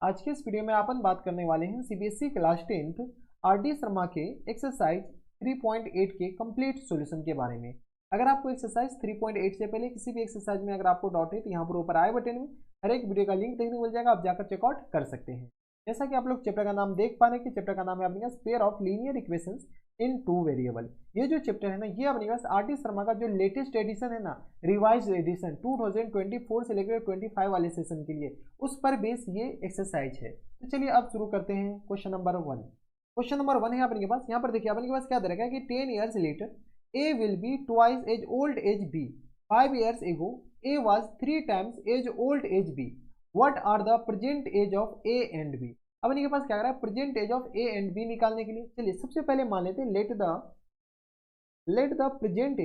आज के इस वीडियो में अपन बात करने वाले हैं CBSE class 10th RD Sharma के एक्सरसाइज 3.8 के कंप्लीट सॉल्यूशन के बारे में। अगर आपको एक्सरसाइज 3.8 से पहले किसी भी एक्सरसाइज में अगर आपको डाउट है तो यहाँ पर ऊपर आई बटन में हर एक वीडियो का लिंक देखने को मिल जाएगा, आप जाकर चेकआउट कर सकते हैं। जैसा कि आप लोग चैप्टर का नाम देख पा रहे हैं कि चैप्टर का नाम है अपने पास pair of linear equations in two variable. ये जो चैप्टर है ना, ये अपने पास आरडी शर्मा का जो लेटेस्ट एडिशन है ना, रिवाइज एडिशन 2024 से लेकर 25 वाले सेशन के लिए, उस पर बेस ये एक्सरसाइज है। तो चलिए अब शुरू करते हैं क्वेश्चन नंबर 1। क्वेश्चन नंबर 1 है अपने पास, यहाँ पर देखिए अपने पास क्या दे रखा है कि 10 years later A will be twice as old as B. 5 years ago A was 3 times as old as B. What are the present age of A and B? अब इनके पास क्या कर रहा है, present age of A and B निकालने के लिए। चलिए सबसे पहले मान लेते हैं let the present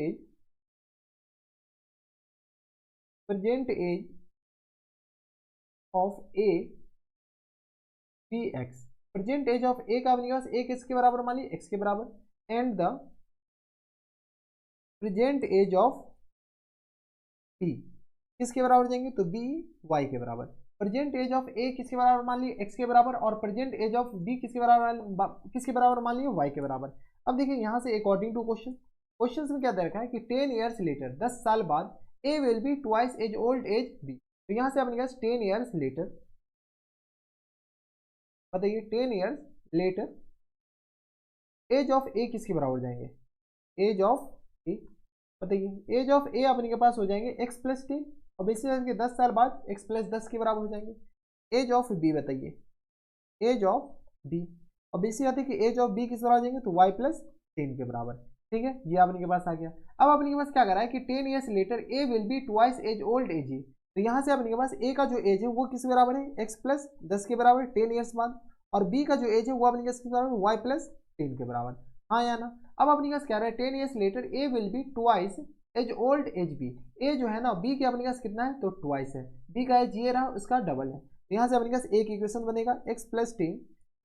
age of A B x. Present age of A का अपने पास ए किसके बराबर मान ली, एक्स के बराबर, and the present age of b किसके बराबर जाएंगे, तो बी वाई के बराबर। प्रेजेंट एज ऑफ ए किसके बराबर मान लिए, एक्स के बराबर, और प्रेजेंट एज ऑफ बी किसके बराबर मान लिए, वाई के बराबर। अब देखिए यहाँ से अकॉर्डिंग टू क्वेश्चन में क्या दे रखा है कि 10 years लेटर, 10 साल बाद, A will be twice as old as B. तो यहाँ से अपने पास 10 years लेटर, बताइए 10 years लेटर एज ऑफ ए किसके बराबर जाएंगे, एज ऑफ ए, बताइए एज ऑफ ए अपने के पास हो जाएंगे एक्स प्लस 10, और बेसिकली 10 साल बाद x प्लस 10 के बराबर हो जाएंगे। एज ऑफ बी बताइए, एज ऑफ बी, और बेसिक आती है कि एज ऑफ बी किस बराबर हो जाएंगे, तो y प्लस 10 के बराबर। ठीक है, ये अपने के पास आ गया। अब अपने के पास क्या कर रहा है कि 10 years later A will be twice as old as a. तो यहाँ से अपने के पास ए का जो एज है वो किस बराबर है, x प्लस 10 के बराबर 10 years बाद, और बी का जो एज है वो अपने के बराबर y प्लस 10 के बराबर, हाँ या ना। अब अपने पास क्या रहा है, 10 years later A will be twice as old as B. A जो है ना बी के अपने पास कितना है, तो ट्वाइस है, बी का एज ये रहा उसका डबल है। तो यहाँ से अपने पास एक इक्वेशन बनेगा x प्लस 10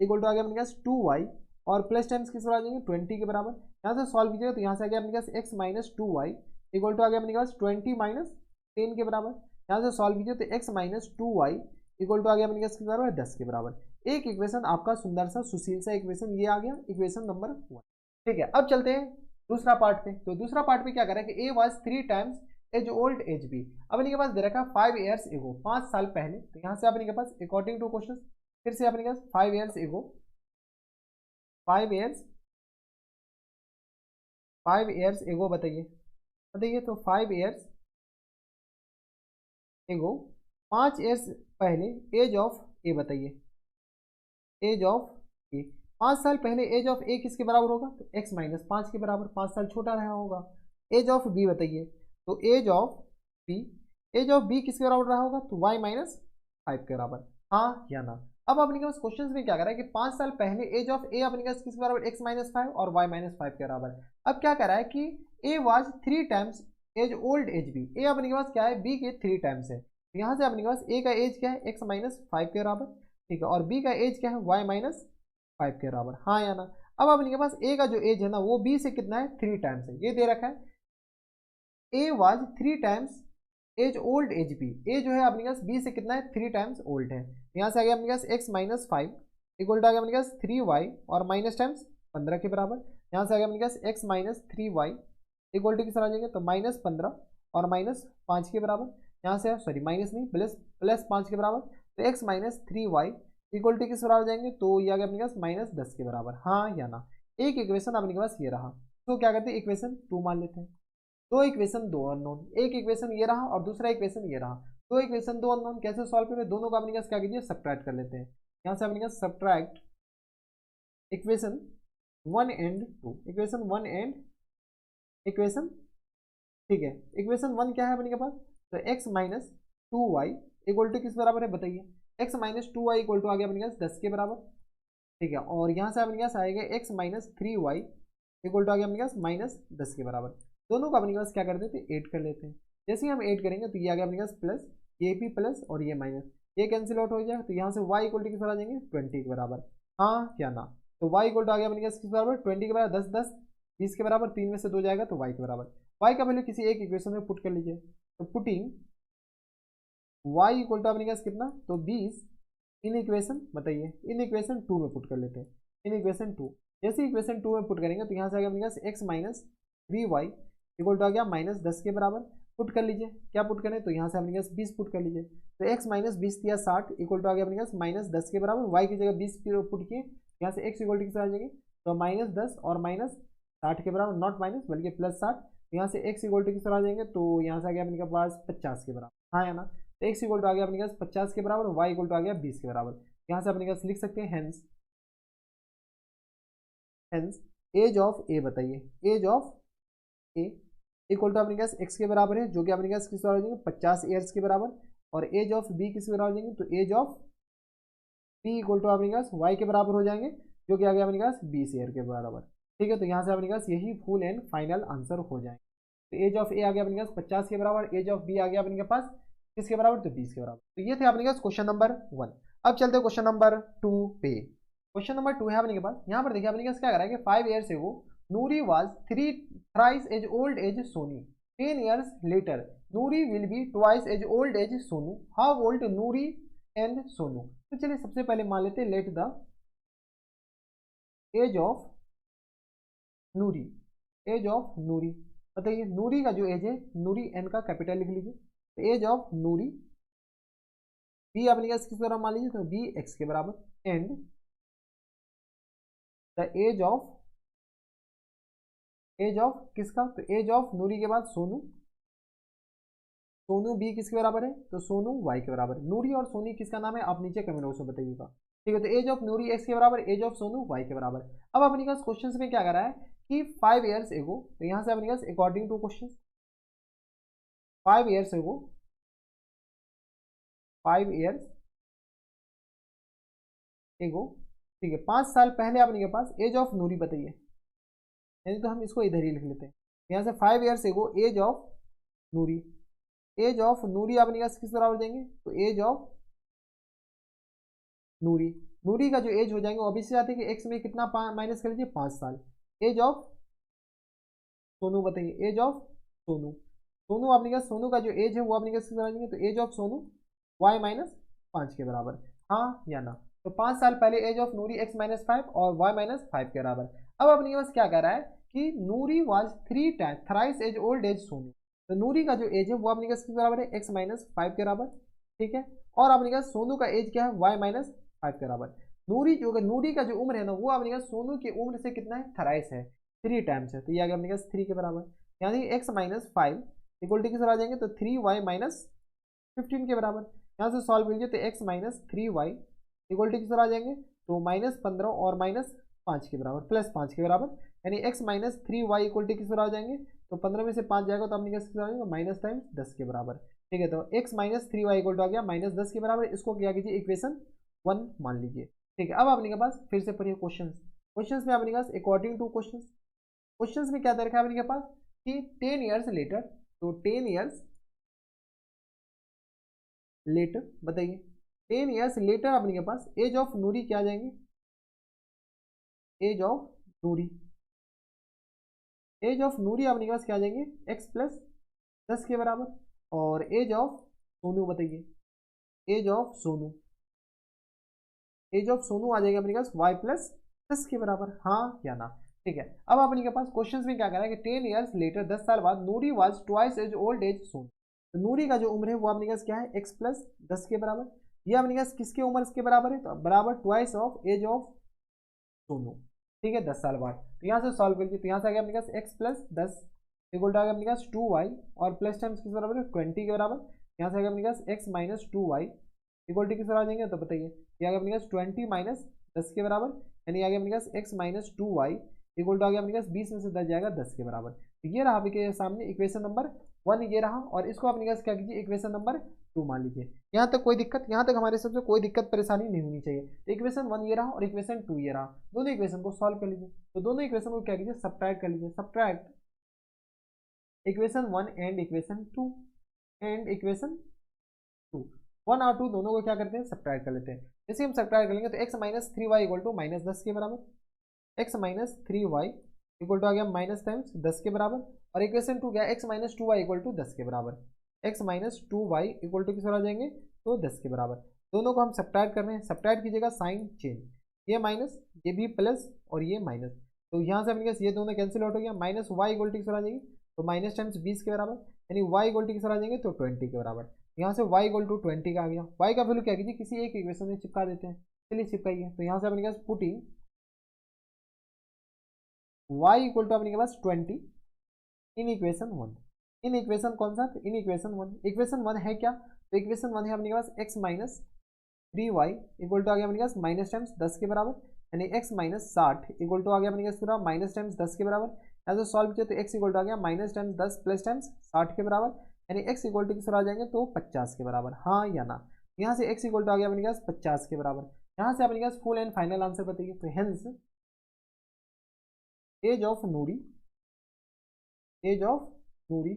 इक्वल टू आ गया अपने पास 2y, और प्लस टाइम्स किस बराबर आ जाएंगे 20 के बराबर। यहाँ से सॉल्व कीजिएगा तो यहाँ से आ गया अपने पास x minus 2y equal to आ गया अपने पास 20 माइनस 10 के बराबर। यहाँ से सॉल्व कीजिए तो x minus 2y equal to आ गया अपने पास किस बराबर 10 के बराबर। एक इक्वेशन आपका सुंदर सा सुशील सा इक्वेशन ये आ गया, इक्वेशन नंबर 1। ठीक है, अब चलते हैं दूसरा पार्ट पे। तो दूसरा पार्ट पे क्या करें कि ए was 3 times as old as b. अब इनके पास दे रखा 5 years एगो, 5 साल पहले। तो यहाँ से अपने के पास अकॉर्डिंग टू क्वेश्चन फिर से अपने के पास 5 years एगो, 5 years एगो बताइए तो 5 years एगो 5 years पहले एज ऑफ ए बताइए, एज ऑफ ए 5 साल पहले एज ऑफ ए किसके बराबर होगा, तो x माइनस 5 के बराबर, 5 साल छोटा रहा होगा। एज ऑफ बी बताइए, तो एज ऑफ बी किसके बराबर रहा होगा, तो y माइनस 5 के बराबर, हाँ या ना। अब अपने के पास क्वेश्चन में क्या कर रहा है कि 5 साल पहले एज ऑफ ए अपने पास किसके बराबर, x माइनस 5 और y माइनस 5 के बराबर। अब क्या कर रहा है कि ए was 3 times as old as B. A अपने के पास क्या है, बी के 3 टाइम्स है। तो यहाँ से अपने के पास ए का एज क्या है, x माइनस 5 के बराबर, ठीक है, और बी का एज क्या है, y माइनस 5 के बराबर, हाँ या ना। अब अपने के पास ए का जो एज है ना वो बी से कितना है, 3 टाइम्स है, ये दे रखा है। A was 3 times as old as B. A जो है अपने पास बी से कितना है, 3 टाइम्स ओल्ड है। यहाँ से आ गया अपने पास x माइनस 5 इक्वल टू आ गया अपने पास 3y और माइनस टाइम्स 15 के बराबर। यहाँ से आ गया अपने पास x minus 3y equal to किस आ जाएंगे, तो माइनस 15 और माइनस 5 के बराबर। यहाँ से सॉरी माइनस नहीं प्लस 5 के बराबर, तो x minus 3y equal to किस बराबर जाएंगे, तो ये आ गया अपने पास माइनस 10 के बराबर, हाँ या ना। एक इक्वेशन अपने के पास ये रहा, तो क्या करते हैं इक्वेशन 2 मान लेते हैं। दो इक्वेशन दो अननोन, एक इक्वेशन ये रहा और दूसरा इक्वेशन ये रहा। दो इक्वेशन दो अननोन कैसे सॉल्व करें, दोनों का अपने पास क्या कीजिए सब्ट्रैक्ट कर लेते हैं। यहाँ से अपने पास subtract equation 1 and 2, equation 1 and equation, ठीक है। इक्वेशन 1 क्या है अपने के पास, तो x minus 2y equal to किस बराबर है बताइए, x minus 2y equal to आ गया अपने पास 10 के बराबर, ठीक है। और यहाँ से अपने पास आएगा x minus 3y equal to आ गया अपने पास माइनस 10 के बराबर। दोनों को अपने पास क्या कर देते हैं, ऐड कर लेते हैं। जैसे ही हम ऐड करेंगे तो ये आ गया अपने पास प्लस, ये भी प्लस और ये माइनस, ये कैंसिल आउट हो जाएगा। तो यहाँ से y इक्वल टू किस बराबर आ जाएंगे, 20 के बराबर, हाँ क्या ना। तो y इक्वल टू आ गया अपने पास किस बराबर, 20 के बराबर, 10 10 20 के बराबर, 3 में से 2 जाएगा तो y के बराबर। y का वैल्यू किसी एक इक्वेशन में पुट कर लीजिए, तो पुटिंग y इक्वल टू अपने पास कितना, तो 20 इन इक्वेशन बताइए, इन इक्वेशन 2 में पुट कर लेते हैं। इन इक्वेशन 2, जैसे इक्वेशन 2 में पुट करेंगे तो यहाँ से आ गया अपने पास x minus 3y equal to आ गया -10 के बराबर। पुट कर लीजिए, क्या पुट करें, तो यहाँ से अपने पास 20 पुट कर लीजिए, तो x माइनस 20 दिया 60 इक्वल टू आ गया अपने पास -10 के बराबर। y की जगह 20 पुट किए, यहाँ से x इक्वल टू किस आ जाएंगे, तो -10 और -60 के बराबर, नॉट माइनस बल्कि +60। यहाँ से x इक्वल टू किस आ जाएंगे, तो यहाँ से आ गया अपने पास 50 के बराबर, हाँ या ना। तो x इक्वल टू आ गया अपने पास 50 के बराबर, y इक्वल टू आ गया 20 के बराबर। यहाँ से अपने पास लिख सकते हैं hence, hence age of a बताइए, age of a equal to अपने पास x के बराबर है, जो कि अपने पास किस बराबर हो जाएंगे, 50 ईयर्स के बराबर। और एज ऑफ बी किस बराबर हो जाएंगे, तो age of b equal to अपने पास y के बराबर हो जाएंगे, जो कि आ गया अपने पास 20 ईयर के बराबर। ठीक है, तो यहाँ से अपने पास यही फुल एंड फाइनल आंसर हो जाएंगे। तो एज ऑफ ए आ गया अपने पास 50 के बराबर, एज ऑफ बी आ गया अपने पास किसके बराबर, तो 20 के बराबर। तो ये थे अपने पास क्वेश्चन नंबर 1। अब चलते हैं क्वेश्चन नंबर 2 पे। क्वेश्चन नंबर 2 है अपने के पास, यहाँ पर देखिए अपने पास क्या करा है कि 5 years ago Noori was thrice as old as Soni, 10 years later Noori will be twice as old as Sonu, how old Noori and Sonu. तो चलिए सबसे पहले मान लेते हैं let the age of Noori, age of Noori बताइए, नूरी का जो एज है, नूरी एन का कैपिटल लिख लीजिए, तो एज ऑफ नूरी बी अपने पास किस तरह मान लीजिए, तो बी एक्स के बराबर, एंड द एज ऑफ किसका, तो एज ऑफ नूरी के बाद सोनू, सोनू बी किसके बराबर है, तो सोनू वाई के बराबर। नूरी और सोनी किसका नाम है, आप नीचे कमेंट बॉक्स में बताइएगा। ठीक है, तो एज ऑफ नूरी एक्स के बराबर, एज ऑफ सोनू वाई के बराबर। अब अपने पास क्वेश्चन में क्या कर रहा है कि 5 ईयर्स एगो, तो यहाँ से अपने पास according to question 5 years ago, 5 years एगो, ठीक है 5 साल पहले अपने के पास एज ऑफ नूरी बताइए, यानी तो हम इसको इधर ही लिख लेते हैं। यहाँ से 5 years ago age of Noori, age of Noori अपने पास किस बराबर देंगे, तो एज ऑफ नूरी, नूरी का जो एज हो जाएंगे ऑब्वियसली आते हैं कि एक्स में कितना माइनस कर लीजिए 5 साल। एज ऑफ सोनू बताइए, एज ऑफ सोनू, सोनू अपने पास सोनू का जो एज है वो अपने पास किस बराबर देंगे, तो age of Sonu y minus 5 के बराबर, हाँ या ना। तो 5 साल पहले age of Noori x minus 5 और y माइनस 5 के बराबर। अब अपने पास क्या कर रहा है कि Noori was 3 time thrice as old as Sonu, तो नूरी का जो एज है वो अपने पास किस बराबर है, x माइनस 5 के बराबर। ठीक है, और अपने पास सोनू का एज क्या है, y माइनस 5 के बराबर। नूरी का जो उम्र है ना वो अपने पास सोनू की उम्र से कितना है, थ्राइस है, 3 टाइम्स है, तो ये आ गया अपने पास 3 के बराबर। यानी x माइनस 5 इक्वल टू किस आ जाएंगे, तो 3y माइनस 15 के बराबर। यहाँ से सॉल्व कीजिए तो x minus 3y equal to किस आ जाएंगे, तो -15 और -5 के बराबर, +5 के बराबर। यानी x minus 3y equal to किस आ जाएंगे, तो 15 में से 5 जाएगा तो अपने किस आ जाएगा, माइनस टाइम्स 10 के बराबर। ठीक है, तो x minus 3y equal to आ गया -10 के बराबर। इसको क्या कीजिए, इक्वेशन 1 मान लीजिए। ठीक है, अब अपने के पास फिर से पढ़िए क्वेश्चन, क्वेश्चन में अपने पास अकॉर्डिंग टू क्वेश्चन, क्वेश्चन में क्या दे रखा है अपने के पास कि 10 ईयर्स लेटर, तो 10 ईयर्स लेटर बताइए, 10 ईयर्स लेटर अपने के पास एज ऑफ नूरी क्या आ जाएंगे, age of Noori, age of Noori अपने के पास क्या आ जाएंगे, x प्लस 10 के बराबर। और एज ऑफ सोनू बताइए, age of Sonu, age of Sonu आ जाएगा अपने पास y प्लस 10 के बराबर, हाँ या ना। ठीक है, अब अपने के पास क्वेश्चन में क्या करा है कि 10 ईयर्स लेटर 10 साल बाद Noori was twice as old as Sonu, तो नूरी का जो उम्र है वो अपने पास क्या है, x प्लस 10 के बराबर। ये अपने पास किसके उम्र के बराबर है, तो बराबर twice of age of Sonu. ठीक है, 10 साल बाद। तो यहाँ से सॉल्व करिए, तो यहाँ से आ गया अपने पास x प्लस 10 इक्वल टू आ गया अपने पास 2y और प्लस टाइम्स किस बराबर है, 20 के बराबर। यहाँ से आ गया अपने पास x minus 2y equal to किस आ जाएंगे, तो बताइए ये आ गया अपने पास 20 माइनस 10 के बराबर, यानी आ गया अपने पास x minus 2y equal to आ गया अपने पास 20 में से 10 जाएगा 10 के बराबर। तो ये रहा आपके सामने इक्वेशन नंबर 1 ये रहा, और इसको अपने पास क्या कीजिए, इक्वेशन नंबर 2 मान लीजिए। यहाँ तक कोई दिक्कत, यहाँ तक हमारे सबसे कोई दिक्कत परेशानी नहीं होनी चाहिए। तो इक्वेशन 1 ये रहा और इक्वेशन 2 ये रहा, दोनों इक्वेशन को सॉल्व कर लीजिए। तो दोनों इक्वेशन को क्या कीजिए, सब्ट्रैक्ट कर लीजिए, subtract equation 1 and equation 2 and equation 2, 1 और 2 दोनों को क्या करते हैं, सब्ट्रैक्ट कर लेते हैं। जैसे हम सब्ट्रैक्ट करेंगे तो x minus 3y equal to -10 के बराबर, x minus 3y equal to आ गया माइनस टाइम्स 10 के बराबर। और इक्वेशन 2 क्या, x minus 2y equal to 10 के बराबर, x minus 2y equal to किस आ जाएंगे, तो 10 के बराबर। दोनों को हम सब्ट्रैक्ट कर रहे हैं, सब्ट्रैक्ट कीजिएगा साइन चेंज, ये माइनस ये भी प्लस और ये माइनस, तो यहाँ से अपने पास ये दोनों कैंसिल आउट हो गया, माइनस वाई इक्वल टू किस आ जाएगी, तो माइनस टाइम्स 20 के बराबर, यानी वाई इक्वल टू किस आ जाएंगे, तो 20 के बराबर। यहाँ से वाई इक्वल टू 20 का आ गया, वाई का वैल्यू क्या कीजिए किसी एक इक्वेशन में चिपका देते हैं, चलिए चिपकाइए। तो यहाँ से अपने पास पुटिंग वाई इक्वल टू अपने पास 20 इन इक्वेशन 1, इन इक्वेशन कौन सा, इन इक्वेशन 1, इक्वेशन 1 है क्या, तो इक्वेशन 1 है अपने पास x minus 3y equal to आ गया अपने पास माइनस टाइम्स 10 के बराबर, यानी x माइनस 60 इक्वल टू आ गया अपने पास पूरा माइनस टाइम्स 10 के बराबर। ऐसे सॉल्व किया तो x इक्वल टू आ गया माइनस टाइम्स 10 प्लस टाइम्स 60 के बराबर, यानी x इक्वल टू किस आ जाएंगे, तो 50 के बराबर, हाँ या ना। यहाँ से x इक्वल टू आ गया अपने पास 50 के बराबर। यहाँ से अपने पास फुल एंड फाइनल आंसर बताइए, तो hence age of Noori, age of Noori,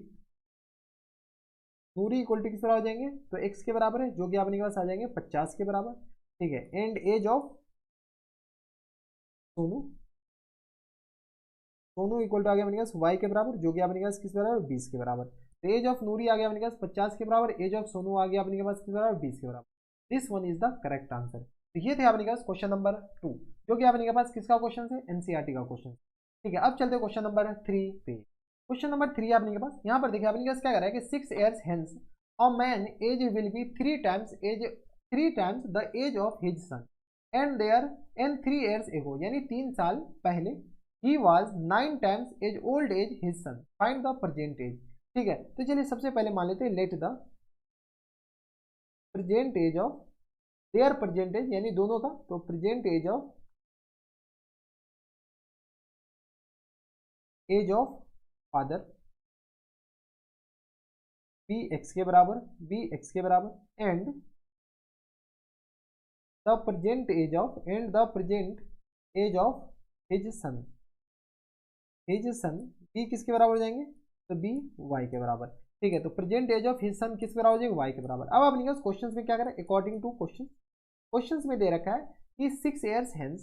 Noori equal to किस तरह हो जाएंगे, तो x के बराबर है, जो कि अपने पास आ जाएंगे 50 के बराबर, ठीक है। And age of Sonu, Sonu equal to आ गया अपने पास y के बराबर, जो कि अपने पास किस बराबर 20 के बराबर। तो एज ऑफ नूरी आ गया अपने पास 50 के बराबर, एज ऑफ सोनू आ गया अपने पास किस बराबर 20 के बराबर। This one is the correct answer. तो ये थे अपने पास क्वेश्चन नंबर 2, जो कि अपने पास किसका क्वेश्चन है, एनसीईआरटी का क्वेश्चन, ठीक है। अब चलते हैं क्वेश्चन नंबर 3 पे। क्वेश्चन नंबर 3 आपने के पास, यहाँ पर देखिए अपने पास क्या कर रहा है कि 6 years hence a man age will be 3 times the age of his son and there and 3 years ago, यानी 3 साल पहले he was 9 times age old age his son, find the present age, ठीक है। तो चलिए सबसे पहले मान लेते हैं let the present age of their present age, यानी दोनों का, तो present age of father be x के बराबर, बी एक्स के बराबर, and the present age of, and the present age of his son, his son be किसके बराबर हो जाएंगे, तो बी वाई के बराबर, ठीक है। तो present age of his son किसके बराबर हो जाएगा, वाई के बराबर। अब अपने पास क्वेश्चंस में क्या करें, अकॉर्डिंग टू क्वेश्चन, क्वेश्चंस में दे रखा है कि 6 years hence,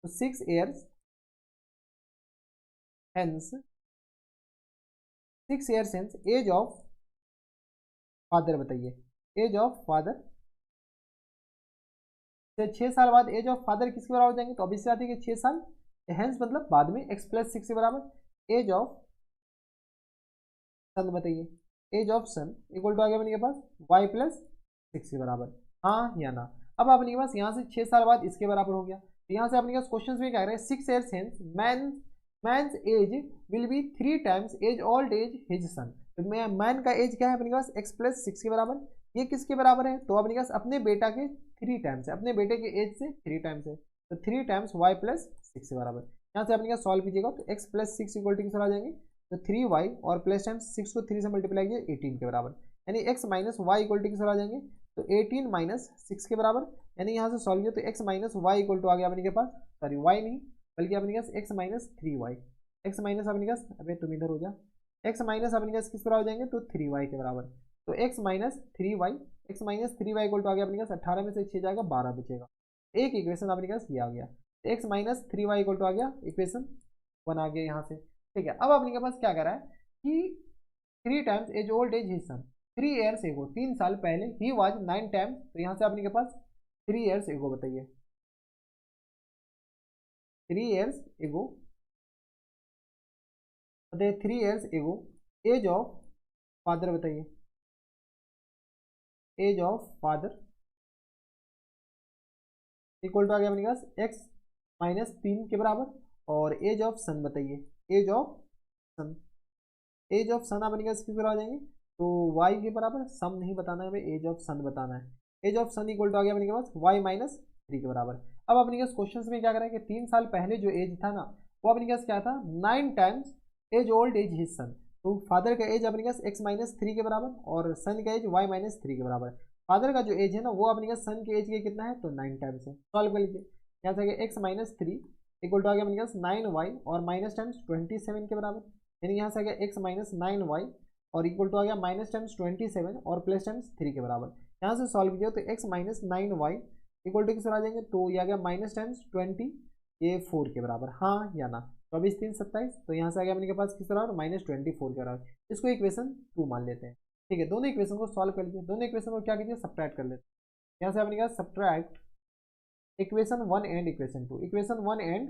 तो 6 years hence, 6 years hence age of father बताइए, एज ऑफ फादर से 6 साल बाद एज ऑफ फादर किसके बराबर हो जाएंगे, तो ऑब्वियस बात है कि 6 साल, हेंस मतलब बाद में x प्लस 6 के बराबर, एज ऑफ सन बताइए, age of son equal to आ गया अपने के पास y प्लस 6 के बराबर, हाँ या ना। अब अपने के पास यहाँ से 6 साल बाद इसके बराबर हो गया, तो यहाँ से अपने पास क्वेश्चन में क्या कह रहे हैं, 6 years hence man's age will be 3 times as old as his son, तो मैन का एज क्या है अपने पास x प्लस 6 के बराबर, ये किसके बराबर है, तो अपने पास अपने बेटा के 3 टाइम्स है, अपने बेटे के एज से 3 टाइम्स है, तो 3 टाइम्स y प्लस 6 के बराबर। यहाँ से अपने पास सॉल्व कीजिएगा तो x प्लस 6 इक्वल टू किस आ जाएंगे, तो 3y और प्लस टाइम्स 6 को 3 से मल्टीप्लाई किया 18 के बराबर, यानी x minus y equal to किस आ जाएंगे, तो 18 माइनस 6 के बराबर, यानी यहाँ से सॉल्व किया तो x minus y equal to आ गया अपने के पास, सॉरी y नहीं बल्कि अपने पास x minus 3y, x minus अपने पास, अबे तुम इधर हो जा, x माइनस अपने पास किस तरह हो जाएंगे, तो 3y के बराबर, तो x minus 3y, x minus 3y equal to आ गया अपने पास 18 में से 6 जाएगा 12 बचेगा, एक इक्वेशन अपने पास ये आ गया, तो x minus 3y equal to आ गया इक्वेशन 1 आ गया यहाँ से, ठीक है। अब अपने के पास क्या कर रहा है कि 3 times as old as his son, 3 years एगो 3 साल पहले, ही वाज 9 टाइम्स, तो यहाँ से अपने के पास 3 years एगो बताइए, 3 years एगो बताइए, 3 years ago age of father बताइए, age of father equal to आ गया अपने पास x माइनस 3 के बराबर, और एज ऑफ सन बताइए, age of son, age of son अपने पास किस तरह आ जाएंगे, तो y के बराबर, सम नहीं बताना है भाई, एज ऑफ सन बताना है, age of son equal to आ गया अपने पास y माइनस 3 के बराबर। अब अपने पास क्वेश्चन में क्या करें कि 3 साल पहले जो एज था ना, वो अपने पास क्या था, 9 times as old as his son, तो फादर का एज अपने पास x माइनस 3 के बराबर और सन का एज y माइनस 3 के बराबर, फादर का जो एज है ना वो अपने पास सन के एज के कितना है, तो 9 टाइम्स है, सॉल्व कर लीजिए। यहाँ से x माइनस 3 इक्वल टू आ गया अपने पास 9y और माइनस टाइम्स 27 के बराबर, यानी यहाँ से आ गया x माइनस 9y और इक्वल टू आ गया माइनस टाइम्स 27 और प्लस टाइम्स 3 के बराबर। यहाँ से सॉल्व कीजिए तो x minus 9y equal to किस आ जाएंगे, तो ये आ गया माइनस टाइम्स 20 ये 4 के बराबर, हाँ या ना। 24 3 27, तो यहाँ से आ गया अपने के पास किस बराबर, माइनस 24 के बराबर, इसको इक्वेशन 2 मान लेते हैं, ठीक है। दोनों इक्वेशन को सॉल्व कर लीजिए, दोनों इक्वेशन को क्या कीजिए, सब्ट्रैक्ट कर लेते हैं, यहाँ से अपने पास subtract equation 1 and equation 2, equation 1 and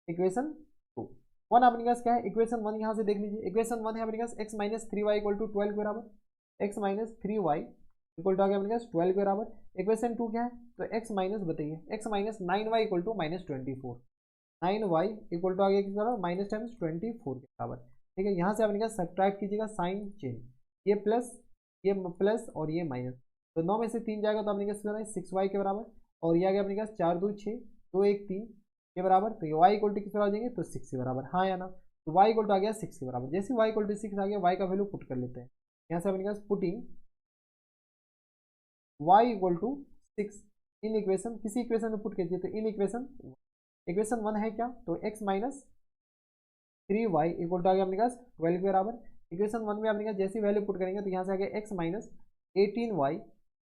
equation 2। 1 अपने पास क्या है, इक्वेशन 1 यहाँ से देख लीजिए, इक्वेशन 1 है अपने पास x minus 3y equal to 12 के बराबर, x minus 3y equal to आ गया अपने पास 12 के बराबर। इक्वेशन 2 क्या है, तो x माइनस बताइए, x minus 9y equal to minus 24, 9y equal to आ गया किस बराबर, माइनस टाइम्स 24 के बराबर। ठीक है, यहाँ से अपने पास सब्ट्रैक्ट कीजिएगा साइन चेंज, ये प्लस और ये माइनस, तो 9 में से 3 जाएगा तो अपने पास 6y के बराबर, और ये आ गया अपने पास 4 2 6 2 1 3 के बराबर, तो ये y इक्वल टू किस बराबर जाएंगे, तो 6 के बराबर, हाँ या ना। तो y इक्वल टू आ गया 6 के बराबर, जैसे y इक्वल टू 6 आ गया, y का वैल्यू पुट कर लेते हैं। यहाँ से अपने पास putting y equal to 6 in equation, किसी इक्वेशन में पुट कीजिए, तो इन इक्वेशन 1 है क्या, तो x minus 3y equal to आ गया अपने पास 12 के बराबर। इक्वेशन 1 में अपने पास जैसी वैल्यू पुट करेंगे तो यहाँ से आ गया x माइनस 18y,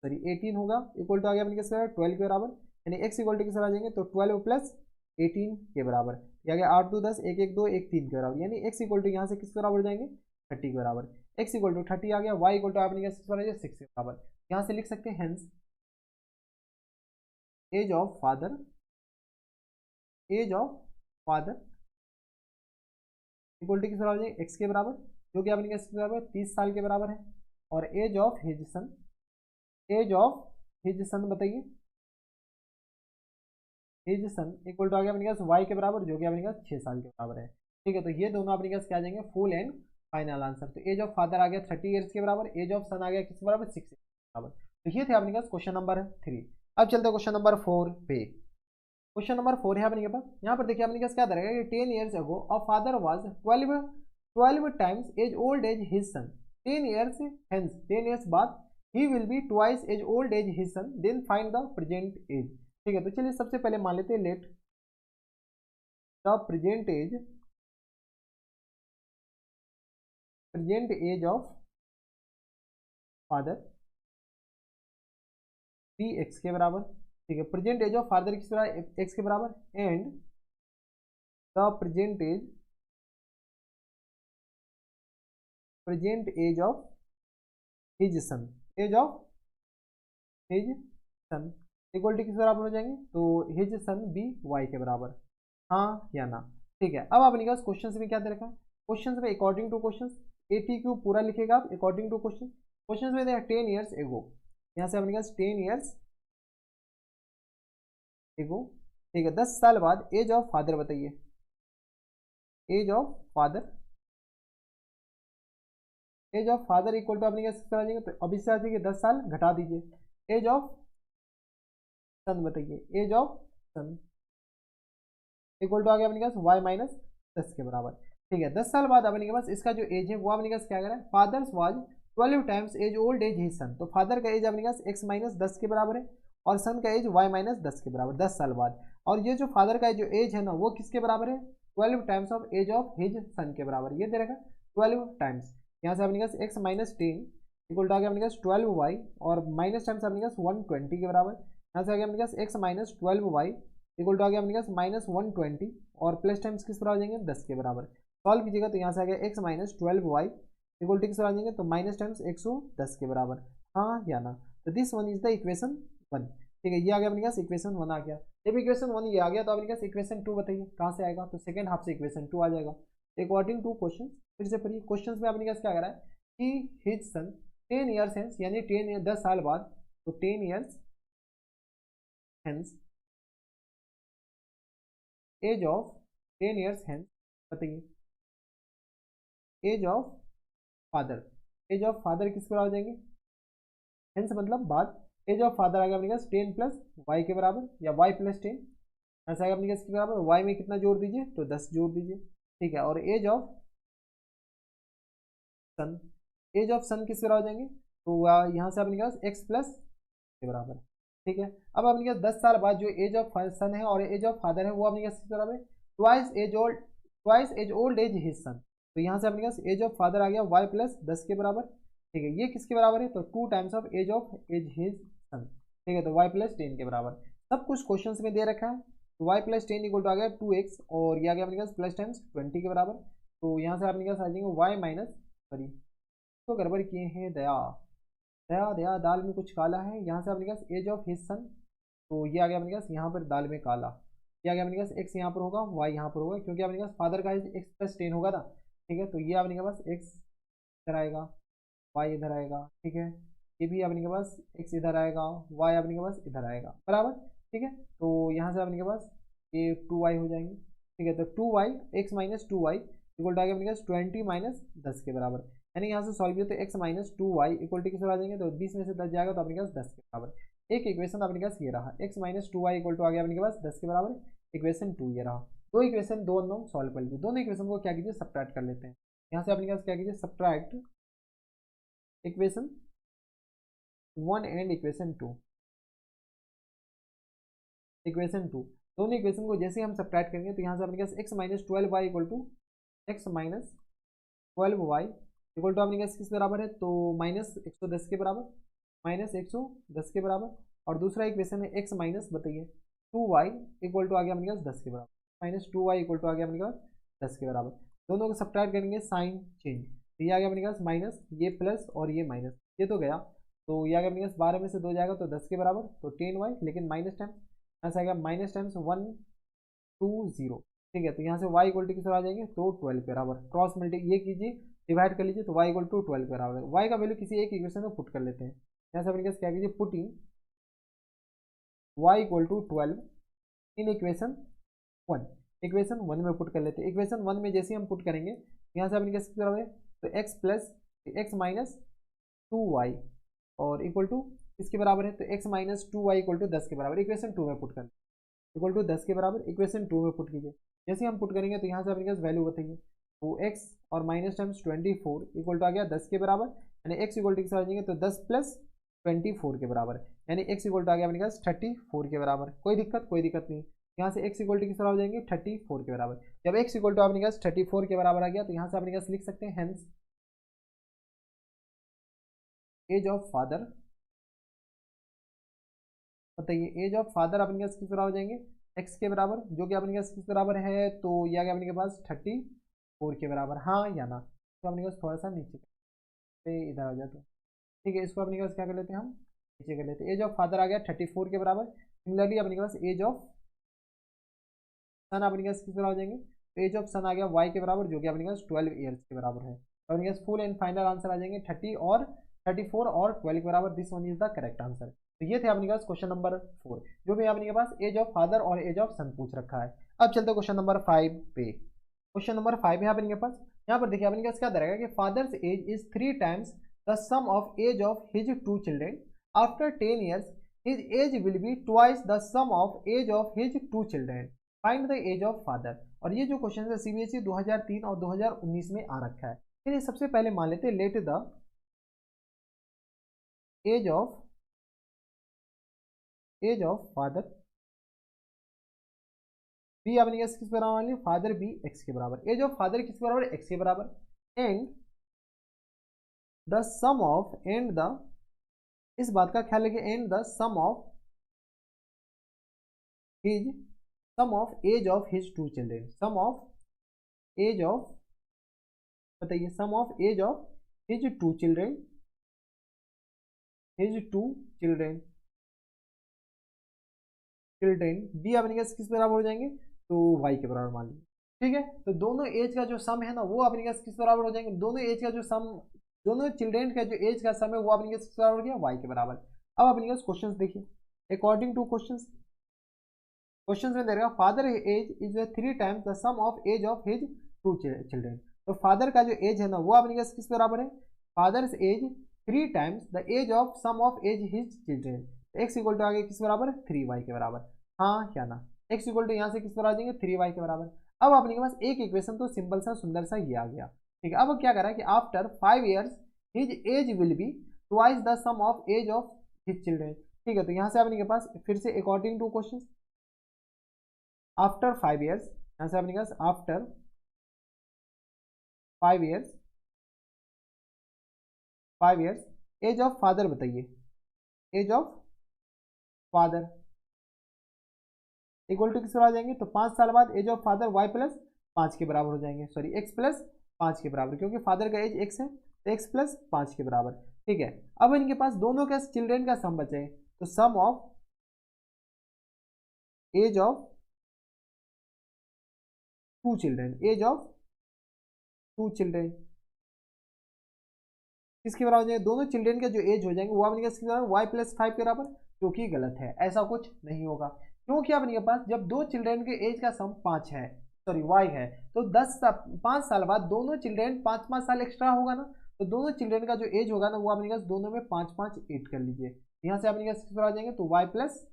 सॉरी 18 होगा, इक्वल टू आ गया अपने पास 12 के बराबर, यानी x इक्वल टू किस आ जाएंगे, तो 12 प्लस 18 के बराबर, ये आ गया 8 2 10 1 1 2 1 3 के बराबर, यानी x इक्वल टू यहाँ से किस बराबर जाएंगे, 30 के बराबर। x इक्वल टू 30 आ गया, y इक्वल टू अपने पास 6 के बराबर। यहाँ से लिख सकते हैं hence age of father equal to किस बराबर जाएंगे, x के बराबर, जो कि अपने किसके बराबर 30 साल के बराबर है, और एज ऑफ हिज सन बताइए, हिज सन इक्वल टू आ गया अपने पास y के बराबर, जो कि अपने पास 6 साल के बराबर है। ठीक है, तो ये दोनों अपने पास क्या आ जाएंगे, फुल एंड फाइनल आंसर। तो एज ऑफ फादर आ गया 30 ईयर्स के बराबर, एज ऑफ सन आ गया किस बराबर, 6 के बराबर। तो ये थे अपने पास क्वेश्चन नंबर 3। अब चलते हैं क्वेश्चन नंबर 4 पे। क्वेश्चन नंबर 4 है अपने के पास, यहाँ पर देखिए अपने पास क्या रहेगा कि 10 years ago a father was 12 times as old as his son, 10 years hence 10 years बाद ही will be twice as old as his son, then find the present age. ठीक है, तो चलिए सबसे पहले मान लेते हैं let the present age of father be x के बराबर। ठीक है, प्रेजेंट एज ऑफ फादर किस बराबर, एक्स के बराबर, and the present age of his son, age of his son equal to किस बराबर हो जाएंगे, तो हिज सन बी वाई के बराबर, हाँ या ना। ठीक है, अब अपने पास क्वेश्चन में क्या दे रखा है, क्वेश्चन में अकॉर्डिंग टू क्वेश्चन, ATQ पूरा लिखेगा आप अकॉर्डिंग टू क्वेश्चन में देखा 10 ईयर्स एगो, यहाँ से अपने पास 10 ईयर्स एगो। ठीक है, 10 साल बाद एज ऑफ फादर बताइए, age of father equal to अपने पास आ जाएंगे, तो अभी से आ जाएंगे 10 साल घटा दीजिए, एज ऑफ सन बताइए, age of son equal to आ गया अपने पास y माइनस 10 के बराबर। ठीक है, 10 साल बाद अपने के पास इसका जो एज है वो अपने पास क्या करें, father's was 12 times as old as his son, तो फादर का एज अपने पास x माइनस 10 के बराबर है, और सन का एज y माइनस 10 के बराबर 10 साल बाद। और ये जो फादर का जो एज है ना वो किसके बराबर है, 12 times of age of his son के बराबर, ये दे रखा 12 टाइम्स। यहाँ से अपने पास x माइनस 10 इक्वल टू आ गया अपने पास 12y, और माइनस टाइम्स अपने पास 120 के बराबर, यहाँ से आ गया अपने पास x minus 12y equal to आ गया अपने पास माइनस 120, और प्लस टाइम्स किस बराबर आ जाएंगे, 10 के बराबर। सॉल्व कीजिएगा तो यहाँ से आ गया x minus 12y equal to किस बराबर आ जाएंगे, तो माइनस टाइम्स 110 के बराबर, हाँ या ना। तो this one is the equation 1। ठीक है, ये आ गया अपने पास इक्वेशन 1 आ गया। जब इक्वेशन 1 ये आ गया तो अपने पास इक्वेशन 2 बताइए कहाँ से आएगा, तो सेकंड हाफ से इक्वेशन 2 आ जाएगा अकॉर्डिंग टू क्वेश्चन। फिर से पढ़िए, क्वेश्चन में अपने पास क्या कर रहा है कि हिज सन 10 ईयर्स हेंस, यानी 10 साल बाद, तो 10 years hence age of 10 years hence बताइए, एज ऑफ फादर किस बराबर हो जाएंगे, हेंस मतलब बाद, एज ऑफ फादर आ गया अपने पास 10 प्लस वाई के बराबर, या वाई प्लस 10, ऐसा आएगा अपने पास के बराबर, वाई में कितना जोड़ दीजिए, तो 10 जोड़ दीजिए। ठीक है, और एज ऑफ सन किस बराबर हो जाएंगे, तो यहाँ से अपने पास एक्स प्लस के बराबर। ठीक है, अब अपने पास 10 साल बाद जो एज ऑफ सन है और एज ऑफ फादर है वो अपने पास किस बराबर है, twice as old as his son, तो यहाँ से अपने पास एज ऑफ फादर आ गया y प्लस 10 के बराबर। ठीक है, ये किसके बराबर है, तो 2 times of age his son. ठीक है, तो y प्लस 10 के बराबर, सब कुछ क्वेश्चन में दे रखा है। तो y प्लस 10 इक्वल टू आ गया 2x, और ये आ गया अपने पास प्लस टाइम्स 20 के बराबर, तो यहाँ से अपने पास आ जाएंगे y माइनस, सॉरी तो गड़बड़ किए हैं दया, दया दया दाल में कुछ काला है, यहाँ से अपने पास एज ऑफ हिज सन, तो ये आ गया अपने पास यहाँ पर दाल में काला। ये आ गया अपने पास एक्स यहाँ पर होगा, वाई यहाँ पर होगा, क्योंकि अपने पास फादर का एज एक्स प्लस 10 होगा ना। ठीक है, तो ये अपने के पास एक्स इधर आएगा, वाई इधर आएगा। ठीक है, ये भी अपने के पास एक्स इधर आएगा, वाई अपने के पास इधर आएगा, बराबर। ठीक है, तो यहाँ से अपने के पास ये 2y हो जाएंगे। ठीक है, तो 2y x minus 2y equal to आ गया अपने के पास 20 माइनस 10 के बराबर। यानी यहाँ से सॉल्व किया तो x minus 2y equal to किस आ जाएंगे, तो 20 में से 10 जाएगा तो अपने पास 10 के बराबर। एक इक्वेशन अपने पास ये रहा, x minus 2y equal to आ गया अपने के पास 10 के बराबर। इक्वेशन 2 ये रहा। दो इक्वेशन दो अननोन सॉल्व कर लीजिए, दोनों इक्वेशन को क्या कीजिए, सब्ट्रैक्ट कर लेते हैं। यहाँ से अपने पास क्या कीजिए, subtract equation 1 and equation 2। Equation 2 दोनों इक्वेशन को जैसे हम सब्ट्रैक्ट करेंगे तो यहाँ से अपने पास x minus 12y equal to x minus 12y equal to अपने पास किस बराबर है, तो माइनस 110 के बराबर, माइनस 110 के बराबर। और दूसरा इक्वेशन है एक्स माइनस बताइए 2y इक्वल टू आ गया अपने पास 10 के बराबर, माइनस 2y इक्वल टू आ गया अपने पास 10 के बराबर। दोनों को सब्ट्रैक्ट करेंगे साइन चेंज, तो ये आ गया अपने पास माइनस, ये प्लस और ये माइनस, ये तो गया। तो ये आ गया अपने पास 12 में से 2 जाएगा तो 10 के बराबर, तो 10y लेकिन माइनस टाइम यहाँ से आएगा माइनस टाइम्स 1 2 0। ठीक है, तो यहाँ से y इक्वल टू किस आ जाएंगे, तो 12 के बराबर। क्रॉस मल्टी ये कीजिए, डिवाइड कर लीजिए, तो y इक्वल टू 12 के बराबर। y का वैल्यू किसी एक इक्वेशन में पुट कर लेते हैं। यहाँ से अपने पास क्या कीजिए, put in y equal to 12 in equation 1। Equation 1 में पुट कर लेते हैं। इक्वेशन 1 में जैसे हम पुट करेंगे यहाँ से अपने किस बराबर है, तो x plus x minus 2y और इक्वल टू किसके बराबर है, तो x minus 2y equal to 10 के बराबर। इक्वेशन 2 में पुट कर इक्वल टू 10 के बराबर, इक्वेशन 2 में पुट कीजिए। जैसे हम पुट करेंगे तो यहाँ से अपने पास वैल्यू बताइए, तो x और माइनस टाइम्स 24 इक्वल टू आ गया 10 के बराबर। यानी x इक्वल टू किस आ जाएंगे, तो 10 प्लस 24 के बराबर, यानी x इक्वल टू आ गया अपने पास 34 के बराबर। कोई दिक्कत नहीं। यहाँ से x इक्वल टू किस तरह हो जाएंगे, 34 के बराबर। जब x इक्वल टू अपने पास 34 के बराबर आ गया तो यहाँ से अपने पास लिख सकते हैं हेंस एज ऑफ फादर, बताइए एज ऑफ फादर अपने पास किस तरह हो जाएंगे, x के बराबर, जो कि अपने पास किस बराबर है, तो यह आ गया अपने के पास 34 के बराबर, हाँ या ना। तो अपने पास थोड़ा सा नीचे पे इधर आ जाए तो ठीक है, इसको अपने पास क्या कर लेते हैं, हम नीचे कर लेते हैं। एज ऑफ फादर आ गया 34 के बराबर। सिमिलरली अपने पास एज ऑफ सन अपने पास किस तरह हो जाएंगे, तो एज ऑफ सन आ गया y के बराबर, जो कि अपने पास 12 ईयर्स के बराबर है। तो अपने पास फुल एंड फाइनल आंसर आ जाएंगे 30 और 34 और 12 के बराबर। This one is the correct answer. तो ये थे अपने पास क्वेश्चन नंबर 4, जो भी अपने पास एज ऑफ फादर और एज ऑफ सन पूछ रखा है। अब चलते क्वेश्चन नंबर 5 पे। क्वेश्चन नंबर 5 है अपने पास, यहाँ पर देखिए अपने पास क्या रहेगा कि father's age is 3 times the sum of age of his 2 children. After 10 years his age will be twice the sum of age of his 2 children. Find the age of father. और ये जो क्वेश्चन है CBSE 2003 और 2019 में आ रखा है। फिर सबसे पहले मान लेते हैं let the age of father be अपने किस बराबर मान लिया, फादर बी एक्स के बराबर। एज ऑफ फादर किस बराबर, एक्स के बराबर। And the sum of, and the, इस बात का ख्याल रखिए, and the sum of his, sum of age of his 2 children. Sum of age of, बताइए sum of age of his 2 children, his 2 children, be अपने किस बराबर हो जाएंगे, तो y के बराबर मान लीजिए। ठीक है, तो दोनों एज का जो सम है ना वो अपने किस बराबर हो जाएंगे, दोनों एज का जो सम, दोनों चिल्ड्रेन का जो एज का सम है वो अपने किस बराबर हो गया, y के बराबर। अब अपने क्वेश्चन देखिए, अकॉर्डिंग टू क्वेश्चन में दे रहा father age is 3 times the sum of age of his 2 children. तो फादर का जो एज है ना वो अपने किस बराबर है, father's age 3 times the age of sum of age his children. X equal to आगे किस बराबर, 3y के बराबर, हाँ क्या ना। एक्स इक्वल टू यहाँ से किस बराबर आ जाएंगे, 3y के बराबर। अब अपने के पास एक इक्वेशन तो सिंपल सा सुंदर सा ये आ गया। ठीक है, अब क्या करा कि after 5 years his age will be twice the sum of age of his children. ठीक है, तो यहाँ से अपने के पास फिर से according to question, after 5 years, यहाँ से अपने पास after 5 years, 5 years age of father बताइए, age of father equal to किस पर आ जाएंगे, तो 5 साल बाद age of father y plus 5 के बराबर हो जाएंगे, सॉरी x प्लस 5 के बराबर, क्योंकि फादर का एज x है तो x प्लस 5 के बराबर। ठीक है। अब इनके पास दोनों के चिल्ड्रेन का सम बचे, तो sum of age of two children, age of two children किसके बराबर हो जाएंगे, दोनों चिल्ड्रेन के जो एज हो जाएंगे वो आपने किसके बराबर, वाई प्लस 5 के बराबर, जो कि गलत है, ऐसा कुछ नहीं होगा। क्योंकि आपके पास जब दो चिल्ड्रेन के एज का सम 5 है, सॉरी वाई है, तो 5 साल बाद दोनों चिल्ड्रेन 5-5 साल एक्स्ट्रा होगा ना, तो दोनों चिल्ड्रेन का जो एज होगा ना वो आपने पास दोनों में 5-5 8 कर लीजिए, यहाँ से आपने किसके बराबर आ जाएंगे, तो वाई प्लस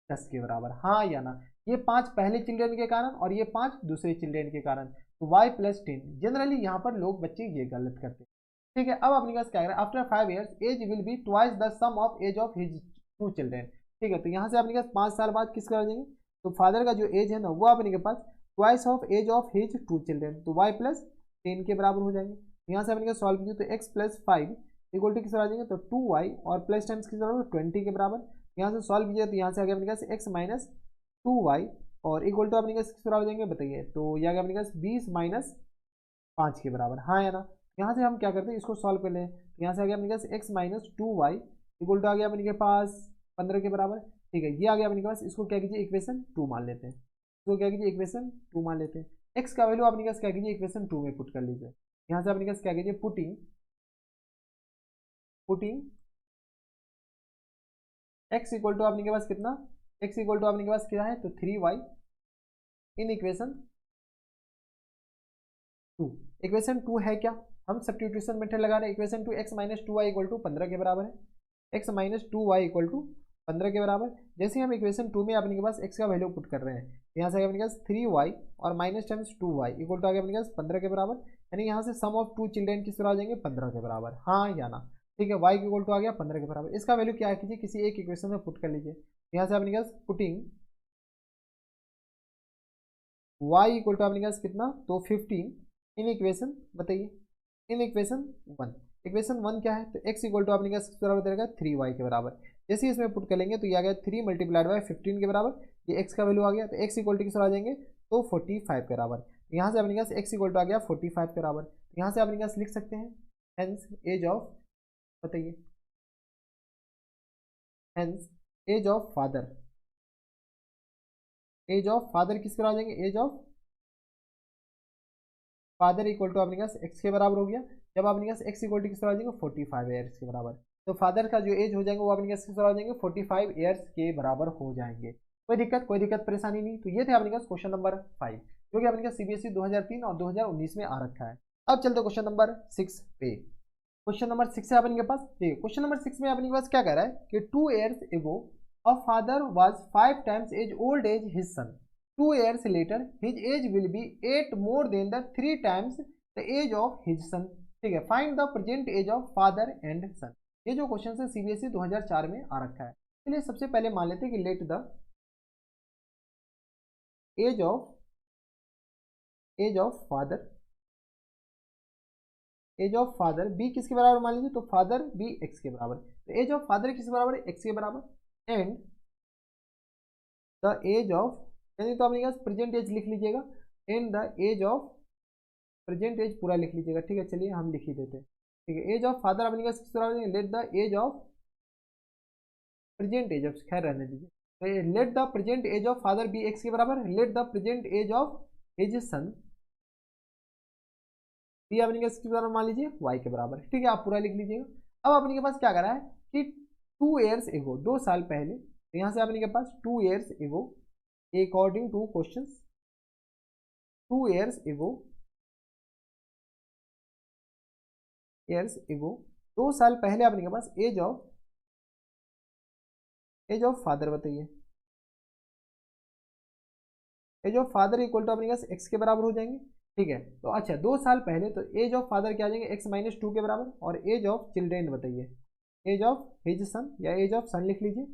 10 के बराबर, हाँ या ना। ये 5 पहले चिल्ड्रेन के कारण और ये 5 दूसरे चिल्ड्रेन के कारण, तो y प्लस 10। जनरली यहाँ पर लोग बच्चे ये गलत करते हैं, ठीक है। अब अपने पास क्या करें, after 5 years age will be twice the sum of age of his two children, ठीक है। तो यहाँ से अपने पास 5 साल बाद किसका आ जाएंगे, तो फादर का जो एज है ना वो अपने के पास twice of age of his two children, तो y प्लस 10 के बराबर हो जाएंगे। यहाँ से अपने पास सॉल्व कीजिए तो x प्लस 5 इक्वल टू किस आ जाएंगे, तो 2y और प्लस टाइम्स किस बराबर 20 के बराबर। यहाँ से सॉल्व कीजिए तो यहाँ से आगे अपने पास x माइनस 2y और इक्वल टू अपने पास किस बराबर हो जाएंगे बताइए, तो ये आगे अपने पास 20 माइनस 5 के बराबर, हाँ या ना। यहाँ से हम क्या करते हैं, इसको सॉल्व कर लें, तो यहाँ से आ गया अपने पास x minus 2y equal to आ गया अपने के पास 15 के बराबर, ठीक है। ये आ गया अपने के पास, इसको क्या कीजिए इक्वेशन 2 मान लेते हैं, इसको क्या कीजिए इक्वेशन 2 मान लेते हैं। x का वैल्यू अपने पास क्या कीजिए इक्वेशन 2 में पुट कर लीजिए, यहाँ से अपने पास क्या कीजिए पुटिंग x इक्वल टू अपने के पास कितना, x इक्वल टू अपने के पास क्या है, तो 3y इन इक्वेशन 2। इक्वेशन 2 है क्या, हम सब्स्टिट्यूशन मेथड लगा रहे हैं, equation 2 x minus 2y equal to 15 के बराबर है, x minus 2y equal to 15 के बराबर। जैसे हम इक्वेशन 2 में अपने के पास x का वैल्यू पुट कर रहे हैं, यहाँ से अपने पास 3y और minus times 2y equal to आ गया अपने पास 15 के बराबर, यानी यहाँ से सम ऑफ टू चिल्ड्रेन किस तरह आ जाएंगे 15 के बराबर, हाँ या ना, ठीक है। y इक्वल टू आ गया 15 के बराबर, इसका वैल्यू क्या कीजिए किसी एक इक्वेशन में पुट कर लीजिए, यहाँ से अपने पास पुटिंग y इक्वल टू अपने पास कितना, तो 15 इन इक्वेशन बताइए, इन इक्वेशन 1, इक्वेशन 1 क्या है, तो x इक्वल टू अपने पास बराबर रहेगा 3y के बराबर। जैसे ही इसमें पुट कर लेंगे तो ये आ गया 3 मल्टीप्लाइड बाय 15 के बराबर, ये x का वैल्यू आ गया, तो x इक्वल टू किस आ जाएंगे, तो 45 के बराबर। यहाँ से अपने पास x इक्वल टू आ गया 45 के बराबर, यहाँ से अपने पास लिख सकते हैं हेंस एज ऑफ, बताइए hence age of father, age of father किस पर आ जाएंगे, age of father equal to अपने पास x के बराबर हो गया, जब अपने पास x इक्वल टू किस तरह आ जाएंगे 45 ईयर्स के बराबर, तो फादर का जो एज हो जाएंगे वो अपने पास किस तरह आ जाएंगे 45 ईयर्स के बराबर हो जाएंगे। कोई दिक्कत परेशानी नहीं। तो ये थे अपने पास क्वेश्चन नंबर 5 जो कि अपने पास CBSE 2003 और 2019 में आ रखा है। अब चलते क्वेश्चन नंबर 6 पे। क्वेश्चन नंबर 6 है अपने के पास, देखिए क्वेश्चन नंबर 6 में अपने पास क्या कह रहा है कि 2 years ago a father was 5 times as old as his son, 2 years later his age will be 8 more than the 3 times the age of his son, ठीक है। Find the present age of father and son. ये जो question है CBSE 2004 में आ रखा है। चलिए सबसे पहले मान लेते हैं कि let the age of father be किसके बराबर मान लीजिए, तो फादर बी एक्स के बराबर, तो एज ऑफ फादर किसके बराबर है, एक्स के बराबर, एंड द एज ऑफ, यानी तो आपने प्रेजेंट एज लिख लीजिएगा, and the age of present age पूरा लिख लीजिएगा, ठीक है। चलिए हम लिख ही देते हैं, ठीक है। एज ऑफ फादर अपने पास किस तरह let the age of present age of, खैर रहने दीजिए, तो let the present age of father be x के बराबर, let the present age of his son be अपने पास किस बराबर मान लीजिए वाई के बराबर, ठीक है। आप पूरा लिख लीजिएगा। अब अपने के पास क्या करा है कि 2 years एगो, 2 साल पहले, तो यहाँ से अपने के पास 2 years ago according to question 2 years ago 2 साल पहले अपने के पास एज ऑफ फादर बताइए, age of father equal to अपने पास एक्स के बराबर हो जाएंगे, ठीक है। तो अच्छा 2 साल पहले, तो एज ऑफ फादर क्या आ जाएंगे एक्स माइनस 2 के बराबर, और एज ऑफ चिल्ड्रेन बताइए, एज ऑफ हिज सन या एज ऑफ सन लिख लीजिए,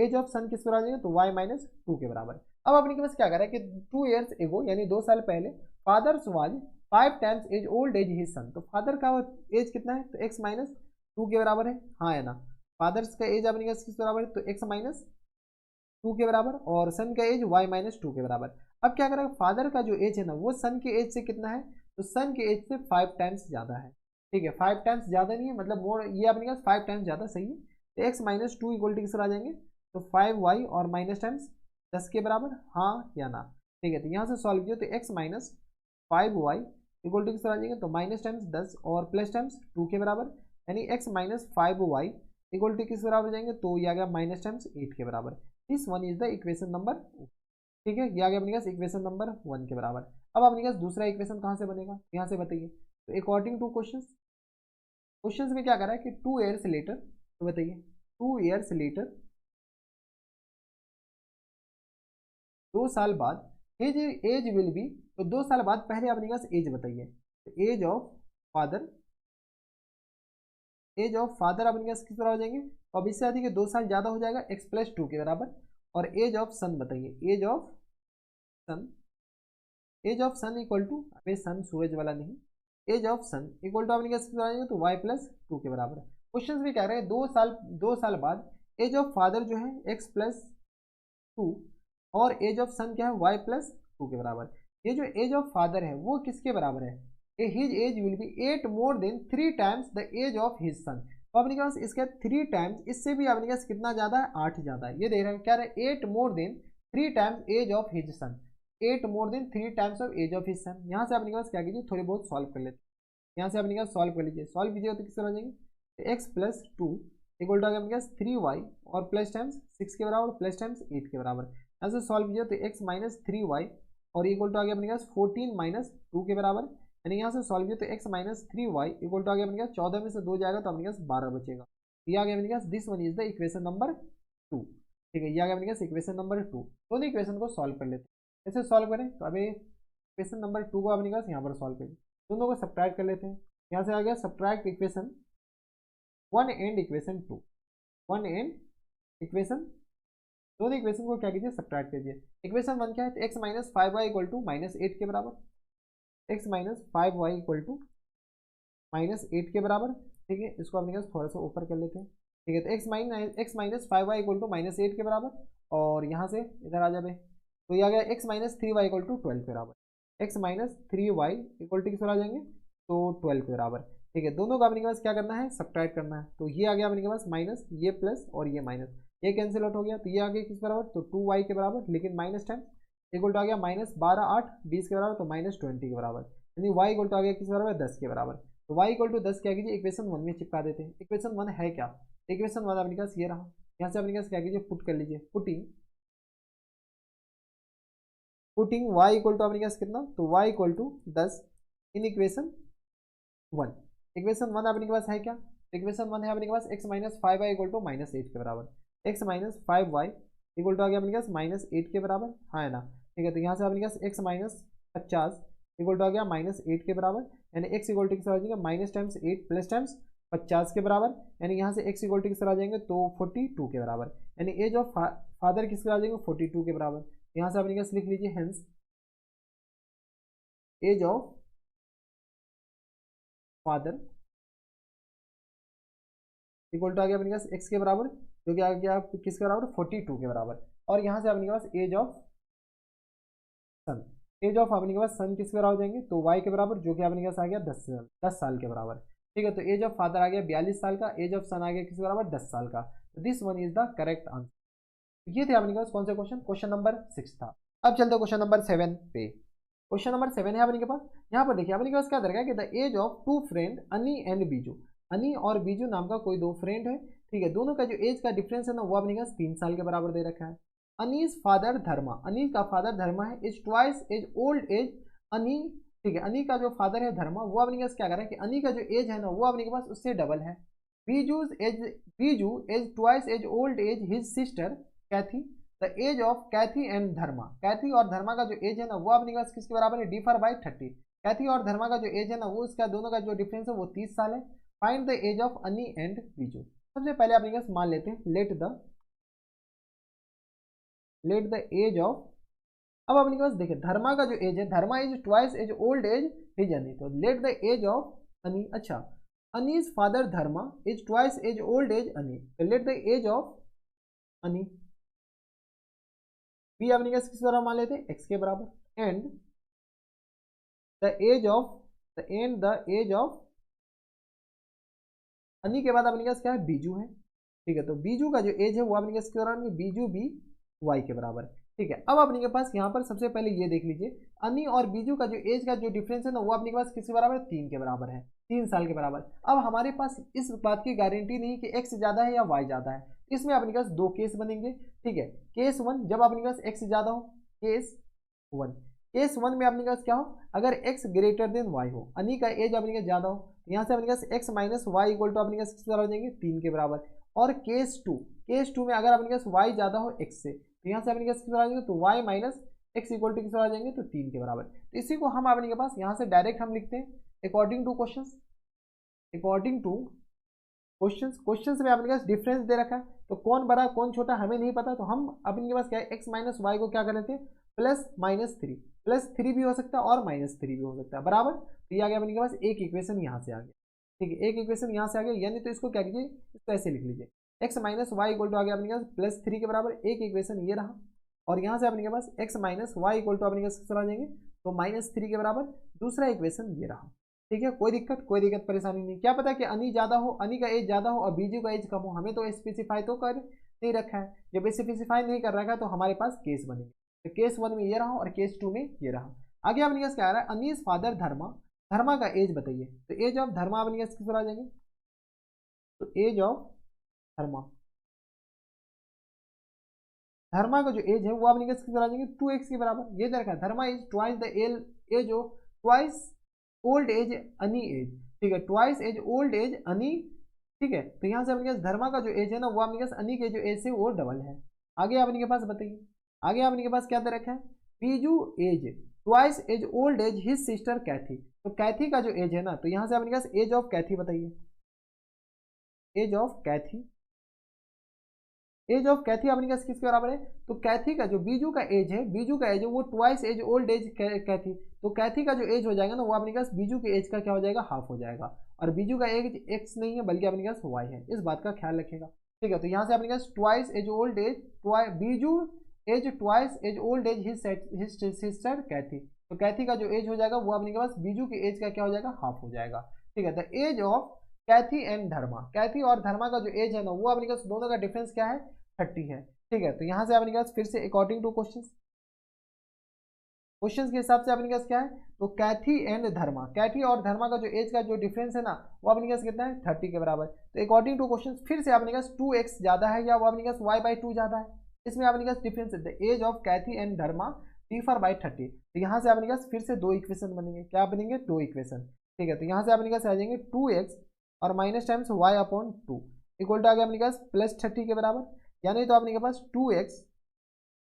एज ऑफ सन किस पर आ जाएंगे, तो वाई माइनस 2 के बराबर। अब अपने के पास क्या करा है कि 2 years एगो यानी 2 साल पहले father's was 5 times as old as his son, तो फादर का एज कितना है, तो एक्स माइनस 2 के बराबर है, हाँ है ना। फादर्स का एज अपने किस बराबर है, तो एक्स माइनस 2 के बराबर, और सन का एज वाई माइनस 2 के बराबर। अब क्या करेगा, फादर का जो एज है ना वो सन के एज से कितना है, तो सन के एज से 5 times ज़्यादा है, ठीक है, 5 टाइम्स ज़्यादा नहीं है, मतलब मोर, ये अपने पास 5 टाइम्स ज़्यादा सही है। तो x minus two equal to किस तरह आ जाएंगे, तो 5y और माइनस टाइम्स 10 के बराबर, हाँ या ना। ठीक है, तो यहाँ से सॉल्व किया तो x minus 5y equal to किस तरह आ जाएंगे, तो माइनस टाइम्स 10 और प्लस टाइम्स 2 के बराबर, यानी x minus 5y equal to किस बराबर जाएंगे, तो ये आ गया माइनस टाइम्स 8 के बराबर। This one is the equation number, ठीक है, ये आ गया अपने पास इक्वेशन नंबर 1 के बराबर। अब अपने पास दूसरा इक्वेशन कहाँ से बनेगा, यहाँ से बताइए। तो अकॉर्डिंग टू क्वेश्चंस में क्या कर रहा है कि 2 ईयर्स लेटर, तो बताइए 2 ईयर्स लेटर, 2 साल बाद एज एज विल बी, तो 2 साल बाद पहले अपने पास एज बताइए। तो फादर एज ऑफ फादर अपने पास किस बराबर हो जाएंगे, तो अब इससे अधिक 2 साल ज़्यादा हो जाएगा, एक्स प्लस टू के बराबर। और एज ऑफ सन बताइए, son age of son equal to, अबे सन सूरज वाला नहीं, age of son equal to अपने पास किस बराबर, तो वाई प्लस टू के बराबर। क्वेश्चन भी कह रहे हैं 2 साल बाद एज ऑफ फादर जो है एक्स प्लस टू, और एज ऑफ सन क्या है, वाई प्लस टू के बराबर। ये जो एज ऑफ फादर है वो किसके बराबर है, his age will be 8 more than 3 times the age of his son. तो अपने पास इसके 3 टाइम्स, इससे भी अपने पास कितना ज़्यादा है, 8 ज़्यादा है। ये देख रहे हैं क्या है, 8 more than 3 times age of his son, 8 more than 3 times of age of his son. यहाँ से अपने पास क्या कीजिए, थोड़ी बहुत सॉल्व कर लेते हैं। यहाँ से अपने पास सॉल्व कर लीजिए, सॉल्व कीजिएगा तो किस तरह हो जाएंगे, x plus two equal to आ गया अपने पास 3y और प्लस टाइम्स 6 के बराबर, प्लस टाइम्स 8 के बराबर। यहाँ से सॉल्व कीजिए तो एक्स माइनस 3y और इक्वल टू आ गया अपने पास 14 माइनस टू के बराबर, यानी यहाँ से सॉल्व किया तो x minus 3y equal to आ गया अपने पास 14 में से 2 जाएगा तो अपने पास 12 बचेगा। ये आ गया अपने पास, this one is the equation number 2। ठीक है, ये आ गया अपने पास इक्वेशन नंबर 2। दोनों इक्वेशन को सॉल्व कर लेते हैं। ऐसे सॉल्व करें तो अभी इक्वेशन नंबर 2 को अपने पास यहाँ पर सॉल्व करें, दोनों को सब्ट्रैक्ट कर लेते हैं। यहाँ से आ गया subtract equation 1 and equation 2, 1 and equation, दोनों इक्वेशन को क्या कीजिए, सब्ट्रैक्ट कीजिए। इक्वेशन 1 क्या है, तो x minus 5y equal to minus 8 के बराबर, x minus 5y equal to minus 8 के बराबर। ठीक है, इसको अपने पास थोड़ा सा ऊपर कर लेते हैं। ठीक है, तो x minus 5y equal to minus 8 के बराबर, और यहाँ से इधर आ जाए तो ये आ गया x minus 3y equal to 12 के बराबर, x minus 3y equal to किस आ जाएंगे, तो 12 के बराबर। ठीक है, दोनों का अपने पास क्या करना है, सब्ट्रैक्ट करना है। तो ये आ गया अपने पास माइनस, ये प्लस और ये माइनस, ये कैंसिल आउट हो गया, तो ये आ गया किस बराबर, तो 2y के बराबर, लेकिन माइनस टाइम इक्वल टू आ गया माइनस 12 8 20 के बराबर, तो माइनस 20 के बराबर, यानी y इक्वल टू आ गया किस बराबर, 10 के बराबर। तो y इक्वल टू 10 क्या कीजिए, इक्वेशन 1 में चिपका देते हैं। इक्वेशन 1 है क्या, इक्वेशन 1 अपने पास ये रहा। यहाँ से अपने पास क्या कीजिए, पुट कर लीजिए, पुटिंग y इक्वल टू अपने पास कितना, तो y equal to 10 in equation 1। Equation 1 अपने के पास है क्या, इक्वेशन 1 है अपने के पास x minus 5y equal to minus 8 के बराबर, x minus 5y equal to आ गया अपने पास माइनस 8 के बराबर, हाँ है ना। ठीक है, तो यहाँ से अपने पास एक्स माइनस 50 इक्वल टू आ गया माइनस 8 के बराबर, यानी एक्स इक्वल टू किस आ जाएगा, माइनस टाइम्स 8 प्लस टाइम्स 50 के बराबर, यानी यहाँ से एक्स इक्वल टू किस आ जाएंगे, तो 42 के बराबर, यानी एज ऑफ फादर किस आ जाएंगे, 42 के बराबर। यहाँ से अपने पास लिख लीजिए, hence age of father equal to आ गया अपने पास एक्स के बराबर, जो कि आ गया किसके बराबर, 42 के बराबर। और यहाँ से अपने पास age of son, age of अपने के पास सन किसके बराबर हो जाएंगे, तो वाई के बराबर, जो कि अपने पास आ गया 10 साल के बराबर। ठीक है, तो एज ऑफ फादर आ गया 42 साल का, एज ऑफ सन आ गया किसके बराबर, 10 साल का। तो this one is the correct answer. ये थे अपने पास कौन से क्वेश्चन, क्वेश्चन नंबर 6 था। अब चलते क्वेश्चन नंबर 7 पे। क्वेश्चन नंबर 7 है अपने के पास, यहाँ पर देखिए अपने के पास क्या दरकार है कि the age of two friend Ani and Biju, Ani और बीजू नाम का कोई दो फ्रेंड है। ठीक है, दोनों का जो एज का डिफरेंस है ना, वो अपने पास 3 साल के बराबर दे रखा है। अनीस फादर धर्मा, अनी का फादर धर्मा है, is twice as old as Ani. ठीक है, अनी का जो फादर है धर्मा, वो अपने पास क्या कर रहा है कि अनी का जो एज है ना, वो अपने के पास उससे डबल है। Biju is twice as old as his sister Kathy, the age of Kaithi and Dharma, Kathy और धर्मा का जो एज है ना, वो अपने पास किसके बराबर है, डिफर बाई 30। कैथी और धर्मा का जो एज है ना, वो इसका दोनों का जो डिफरेंस है वो 30 साल है। फाइंड द एज ऑफ अनी एंड बीजू। सबसे पहले अपने पास मान लेते हैं, लेट द एज ऑफ, अब अपने पास देखिए धर्मा का जो एज है, Dharma is twice as old as his Annie, तो let the age of Annie, अच्छा Annie's father Dharma is twice as old as Annie, तो let the age of Annie, be अपने पास किस बराबर मान लेते हैं, एक्स के बराबर, एंड द एज ऑफ अनी के बाद अपने पास क्या है, बीजू है। ठीक है, तो बीजू का जो एज है वो अपने पास कितना है, बीजू भी वाई के बराबर। ठीक है, अब अपने के पास यहाँ पर सबसे पहले ये देख लीजिए, अनी और बीजू का जो एज का जो डिफरेंस है ना वो अपने के पास किसके बराबर है, 3 के बराबर है, 3 साल के बराबर। अब हमारे पास इस बात की गारंटी नहीं कि एक्स ज़्यादा है या वाई ज़्यादा है, इसमें अपने पास दो केस बनेंगे। ठीक है, केस वन, जब अपने पास एक्स ज़्यादा हो, केस वन। केस वन में अपने पास क्या हो, अगर एक्स ग्रेटर देन वाई हो, अनी का एज अपने पास ज़्यादा हो, तो यहाँ से अपने पास x minus y equal to अपने पास किस बराबर हो जाएंगे, 3 के बराबर। और केस टू में अगर अपने पास वाई ज़्यादा हो एक्स से, तो यहाँ से अपने पास किस बराबर आ जाएंगे, तो y minus x equal to किस बराबर आ जाएंगे, तो 3 के बराबर। तो इसी को हम अपने के पास यहाँ से डायरेक्ट हम लिखते हैं according to question, according to question में अपने पास डिफरेंस दे रखा है, तो कौन बड़ा कौन छोटा हमें नहीं पता, तो हम अपने के पास क्या है, एक्स माइनस वाई को क्या कर लेते हैं, plus minus three, plus three भी हो सकता है और माइनस थ्री भी हो सकता है, बराबर। तो ये आ गया अपने के पास एक इक्वेशन यहाँ से आ गया। ठीक है, एक इक्वेशन यहाँ से आ गया, यानी तो इसको क्या कीजिए, इसको ऐसे लिख लीजिए, x minus y equal to आ गया अपने के पास प्लस थ्री के बराबर, एक इक्वेशन ये रहा। और यहाँ से अपने के पास x minus y equal to अपने के पास आ जाएंगे, तो माइनस थ्री के बराबर दूसरा इक्वेशन ये रहा। ठीक है, कोई दिक्कत परेशानी नहीं। क्या पता कि अनी ज़्यादा हो, अनी का एज ज़्यादा हो और बीजू का एज कम हो, हमें तो स्पेसिफाई तो कर नहीं रखा है। जब स्पेसिफाई नहीं कर रखा है तो हमारे पास केस बनेंगे, तो केस वन में ये रहा और केस टू में ये रहा। आगे अपने पास क्या आ रहा है, अनीस फादर धर्मा, धर्मा का एज बताइए, तो एज ऑफ धर्मा अपने पास किस पर आ जाएंगे, तो एज ऑफ धर्मा, धर्मा का जो एज है वो अपने पास किस पर आ जाएंगे, 2x के बराबर। ये दे रखा है, Dharma is twice the age of twice old as Annie age. ठीक है, twice as old as Ani. ठीक है, तो यहाँ से अपने पास धर्मा का जो एज है ना वो अपने पास अनी के जो एज है वो डबल है। आगे अपने के पास बताइए, आगे अपने के पास क्या दे रखा है, Biju is twice as old as his sister Kathy. तो कैथी का जो एज है ना, तो यहाँ से अपने पास एज ऑफ कैथी बताइए, age of Kathy, age of Kathy अपने पास किसके बराबर है, तो कैथी का जो बीजू का एज है, बीजू का एज है वो ट्वाइस एज ओल्ड एज कैथी। तो कैथी का जो एज हो जाएगा ना वो अपने पास बीजू के एज का क्या हो जाएगा, हाफ हो जाएगा। और बीजू का एज एक्स नहीं है बल्कि अपने पास वाई है, इस बात का ख्याल रखेगा। ठीक है, तो यहाँ से अपने पास twice as old as, Biju is twice as old as his sister Kathy. तो कैथी का जो एज हो जाएगा वो अपने के पास बीजू के एज का क्या हो जाएगा, हाफ हो जाएगा। ठीक है, the age of Kaithi and Dharma, Kathy और धर्मा का जो एज है ना वो अपने पास दोनों का डिफरेंस क्या है, 30 है। ठीक है, तो यहाँ से अपने पास फिर से अकॉर्डिंग टू क्वेश्चन के हिसाब से अपने पास क्या है, तो कैथी एंड धर्मा, कैथी और धर्मा का जो एज का जो डिफरेंस है ना वो अपने पास कितना है, 30 के बराबर। तो अकॉर्डिंग टू क्वेश्चन फिर से अपने पास 2x ज़्यादा है या वो अपने पास y/2 ज़्यादा है, इसमें अपने पास डिफरेंस है, the age of Kaithi and Dharma differ by 30। तो यहाँ से अपने पास फिर से दो इक्वेशन बनेंगे, क्या बनेंगे, दो इक्वेशन। ठीक है, तो यहाँ से अपने पास आ जाएंगे 2x और minus times y/2 equal to आ गया अपने पास प्लस 30 के बराबर, यानी तो अपने के पास 2x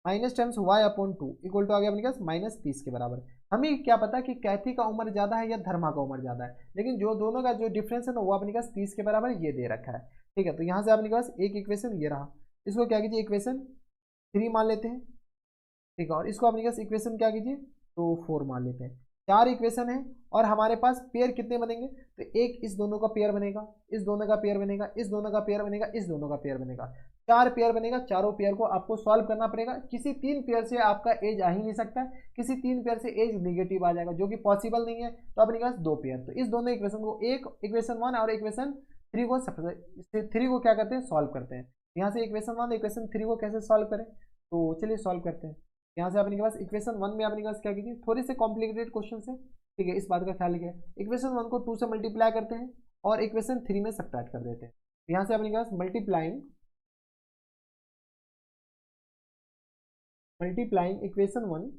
minus times y/2 equal to आ गया अपने पास -30 के बराबर। हमें क्या पता कि कैथी का उम्र ज़्यादा है या धर्मा का उम्र ज़्यादा है, लेकिन जो दोनों का जो डिफरेंस है ना वो अपने पास 30 के बराबर ये दे रखा है। ठीक है, तो यहाँ से अपने पास एक इक्वेशन ये रहा, इसको क्या कीजिए, इक्वेशन 3 मान लेते हैं। ठीक है, और इसको अपने पास इक्वेशन क्या कीजिए, तो 4 मान लेते हैं। चार इक्वेशन है और हमारे पास पेयर कितने बनेंगे, तो एक इस दोनों का पेयर बनेगा, इस दोनों का पेयर बनेगा, इस दोनों का पेयर बनेगा, इस दोनों का पेयर बनेगा, चार पेयर बनेगा। चारों पेयर को आपको सॉल्व करना पड़ेगा, किसी तीन पेयर से आपका एज आ ही नहीं सकता है, किसी तीन पेयर से एज निगेटिव आ जाएगा जो कि पॉसिबल नहीं है, तो अपने पास दो पेयर। तो इस दोनों इक्वेशन को, एक इक्वेशन 1 और इक्वेशन 3 को क्या करते हैं, सॉल्व करते हैं। यहाँ से इक्वेशन 1 इक्वेशन 3 को कैसे सॉल्व करें, तो चलिए सॉल्व करते हैं। यहाँ से अपने के पास इक्वेशन 1 में अपने पास क्या कीजिए, थोड़ी से कॉम्प्लिकेटेड क्वेश्चन है, ठीक है, इस बात का ख्याल रखिए। इक्वेशन 1 को 2 से मल्टीप्लाई करते हैं और इक्वेशन 3 में सब्ट्रैक्ट कर देते हैं। यहाँ से अपने पास multiplying equation 1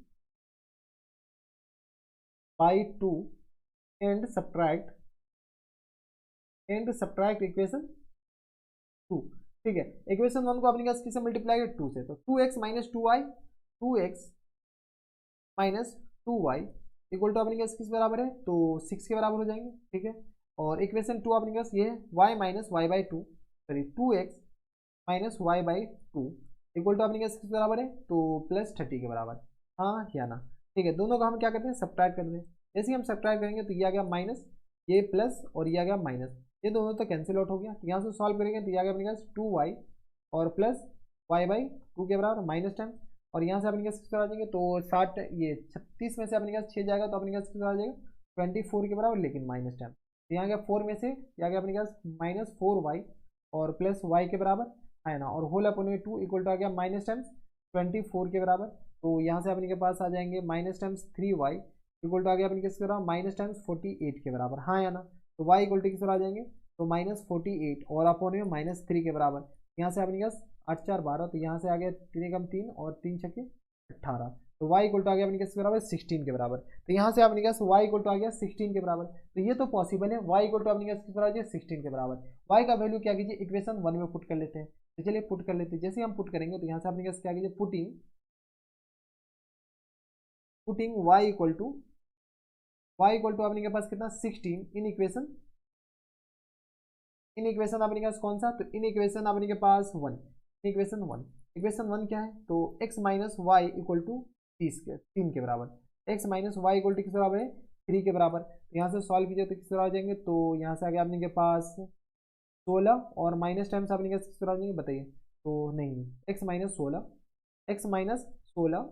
by 2 and subtract equation 2। ठीक है, इक्वेशन 1 को अपने पास किससे मल्टीप्लाई है, 2 से, तो 2x minus 2y, 2x minus 2y equal to अपने पास किस बराबर है, तो 6 के बराबर हो जाएंगे। ठीक है, और इक्वेशन 2 अपने पास ये है y minus y/2, sorry 2x minus y/2 equal to अपने पास किस बराबर है, तो प्लस 30 के बराबर, हाँ या ना। ठीक है, दोनों का हम क्या करते हैं, सब्ट्रैक्ट करते हैं। जैसे ही हम सब्ट्रैक्ट करेंगे तो ये आ गया माइनस, ये प्लस और ये आ गया माइनस, ये दोनों तो कैंसिल आउट हो गया। तो यहाँ से सॉल्व करेंगे तो ये आ गया अपने पास 2y और प्लस y/2 के बराबर माइनस टाइम, और यहाँ से अपने पास किस आ जाएंगे, तो 60, ये 36 में से अपने पास 6 जाएगा तो अपने पास किस आ जाएगा 24 के बराबर, लेकिन माइनस टाइम। तो यहाँ गया 4 में से ये आ गया अपने पास -4y और प्लस y के बराबर है ना, और होल अपन में 2 इक्वल टू आ गया माइनस टाइम्स 24 के बराबर। तो यहाँ से अपने के पास आ जाएंगे minus times 3y equal to आ गया अपने किसके बराबर माइनस टाइम्स 48 के बराबर, हाँ या ना। तो y इक्वल टू किस आ जाएंगे, तो -48 और अपन में -3 के बराबर। यहाँ से अपने पास 8 4 12, तो यहाँ से आ गया 3 एकम 3 और 3 छक्के 18, तो y इक्वल टू आ गया अपने किसके बराबर 16 के बराबर। तो यहाँ से अपने पास y इक्वल टू आ गया 16 के बराबर, तो ये तो पॉसिबल है। y इक्वल टू अपने किसके बराबर 16 के बराबर। y का वैल्यू क्या कीजिए, इक्वेशन 1 में पुट कर लेते हैं। तो चलिए पुट कर लेते हैं। जैसे हम पुट करेंगे तो यहाँ से अपने पास क्या कीजिए, पुटिंग y इक्वल टू अपने के पास कितना 16 इन इक्वेशन अपने पास कौन सा, तो इन इक्वेशन अपने के पास 1, इक्वेशन वन क्या है, तो x minus y equal to 3 के बराबर, x minus y equal to किस बराबर है 3 के बराबर। तो यहाँ से सॉल्व कीजिए तो किस बराबर आ जाएंगे, तो यहाँ से आ गया अपने के पास 16 और माइनस टाइम्स अपने किस बराबर आ जाएंगे बताइए, तो नहीं x माइनस 16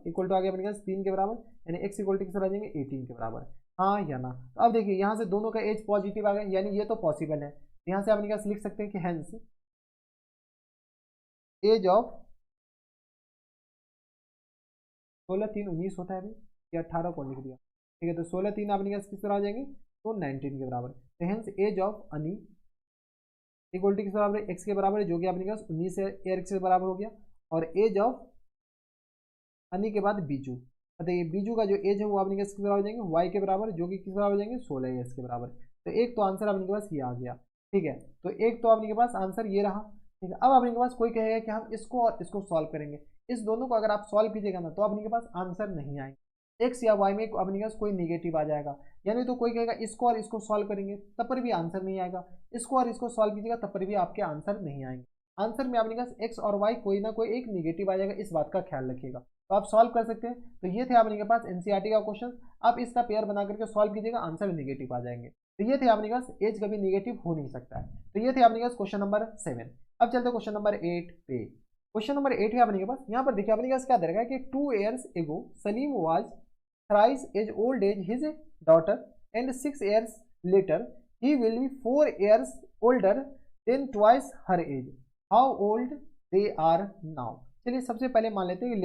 इक्वल टू आ गया अपने पास 3 के बराबर, यानी x इक्वल टू किस बराबर आ जाएंगे 18 के बराबर, हाँ या ना। तो अब देखिए यहाँ से दोनों का एज पॉजिटिव आ गया, यानी ये तो पॉसिबल है। यहाँ से अपने पास लिख सकते हैं कि हेंस एज ऑफ 16 3 19 होता है अभी, या 18 को लिख दिया, ठीक है। तो 16 3 अपने पास किस तरह आ जाएंगे, तो 19 के बराबर। तो हेंस एज ऑफ अनी इक्वल टू किस बराबर है, एक्स के बराबर है, जो कि अपने पास 19 एयर एक्स के बराबर हो गया। और एज ऑफ अनी के बाद बीजू, बताइए बीजू का जो एज है वो अपने पास किस बराबर हो जाएंगे, वाई के बराबर, जो कि किस बराबर हो जाएंगे 16 ईयर्स के बराबर। तो एक तो आंसर अपने के पास ये आ गया, ठीक है। तो एक तो अपने के पास आंसर ये रहा, ठीक है। अब अपने के पास कोई कहेगा कि हम इसको और इसको सॉल्व करेंगे, इस दोनों को अगर आप सॉल्व कीजिएगा ना तो अपने के पास आंसर नहीं आएंगे, एक्स या वाई में अपने के पास कोई निगेटिव आ जाएगा। यानी तो कोई कहेगा इसको और इसको सॉल्व करेंगे तब पर भी आंसर नहीं आएगा, इसको और इसको सॉल्व कीजिएगा तब पर भी आपके आंसर नहीं आएंगे। आंसर में अपने पास एक्स और वाई कोई ना कोई एक निगेटिव आ जाएगा, इस बात का ख्याल रखिएगा। तो आप सॉल्व कर सकते हैं। तो ये थे आपके पास एनसीईआरटी का क्वेश्चन, आप इसका पेयर बना करके सॉल्व कीजिएगा, आंसर निगेटिव आ जाएंगे। तो ये थे आपके पास एज कभी निगेटिव हो नहीं सकता है। तो ये थे आपके पास क्वेश्चन नंबर 7। अब चलते क्वेश्चन नंबर 8 पे। क्वेश्चन नंबर 8 है अपने पास, यहाँ पर देखिए अपने पास क्या दे रखा है कि 2 years ago Salim was thrice as old as his daughter and 6 years later he will be 4 years older than twice her age. How old they are now? चलिए सबसे पहले मान लेते हैं कि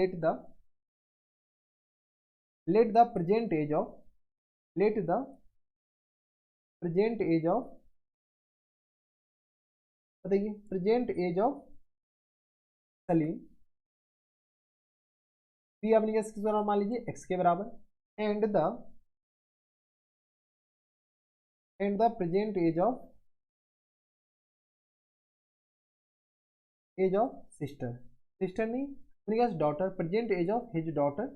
let the present age of बताइए present age of Salim भी अपने किस बराबर मान लीजिए एक्स के बराबर, and the present age of sister नहीं अपने पास daughter, present age of his daughter,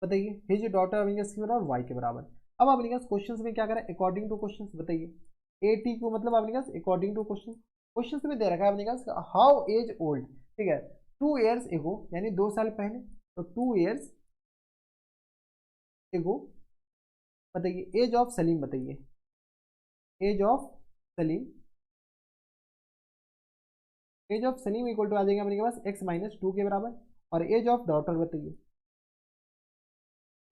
बताइए हिज डॉटर अपने किस बराबर वाई के बराबर। अब अपने पास क्वेश्चंस में क्या करें, अकॉर्डिंग टू क्वेश्चंस, बताइए एटी को मतलब अपने पास अकॉर्डिंग टू क्वेश्चंस में दे रखा है अपने पास हाउ एज ओल्ड, ठीक है 2 years एगो यानी 2 साल पहले, तो 2 years एगो, बताइए एज ऑफ सलीम, बताइए age of Salim equal to आ जाएगा अपने पास एक्स माइनस 2 के बराबर। और एज ऑफ डॉटर, बताइए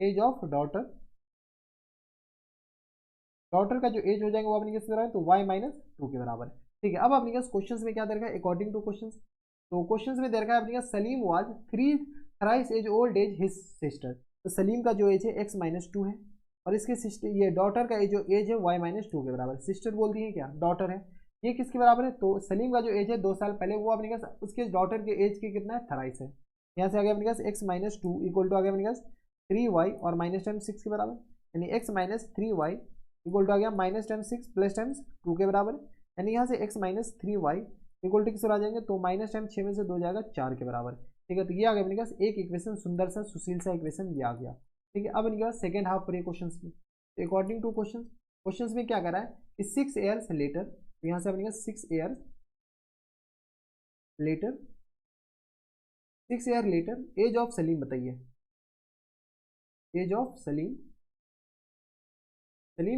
एज ऑफ डॉटर का जो एज हो जाएगा वो अपने किस बराबर, तो y माइनस 2 के बराबर, ठीक है। अब अपने पास क्वेश्चंस में क्या दे रखा है, अकॉर्डिंग टू क्वेश्चंस, तो क्वेश्चंस में दे रखा है अपने पास Salim was thrice as old as his sister, तो सलीम का जो एज है x माइनस 2 है, और इसके सिस्टर ये डॉटर का जो एज है y माइनस 2 के बराबर, सिस्टर बोल दी है क्या, डॉटर है, ये किसके बराबर है, तो सलीम का जो एज है 2 साल पहले वो अपने पास उसके डॉटर के एज के कितना है थ्राइस है। यहाँ से आ गया अपने पास x माइनस 2 इक्वल टू आ गया अपने पास 3y और माइनस टाइम 6 के बराबर, यानी x minus 3y equal to आ गया माइनस टाइम्स 6 प्लस टाइम्स 2 के बराबर, यानी यहाँ से x minus 3y equal to किस आ जाएंगे, तो माइनस टाइम 6 में से 2 जाएगा 4 के बराबर, ठीक है। तो ये आ गया अपने पास एक इक्वेशन, सुंदर सा सुशील सा इक्वेशन ये आ गया, ठीक है। अब इनके पास सेकेंड हाफ पर क्वेश्चन में, तो अकॉर्डिंग टू क्वेश्चन में क्या करा है कि 6 years लेटर, तो यहाँ से अपने पास 6 years later age of Salim, बताइए एज ऑफ सलीम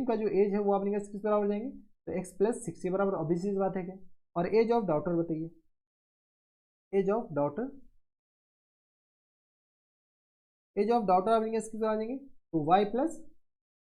का जो एज है वो अपने किस बराबर हो जाएंगे, तो x प्लस 6 के बराबर, ऑब्वियसली बात है क्या। और एज ऑफ डॉटर, बताइए एज ऑफ डॉटर अपने किस बराबर आ जाएंगे, तो y प्लस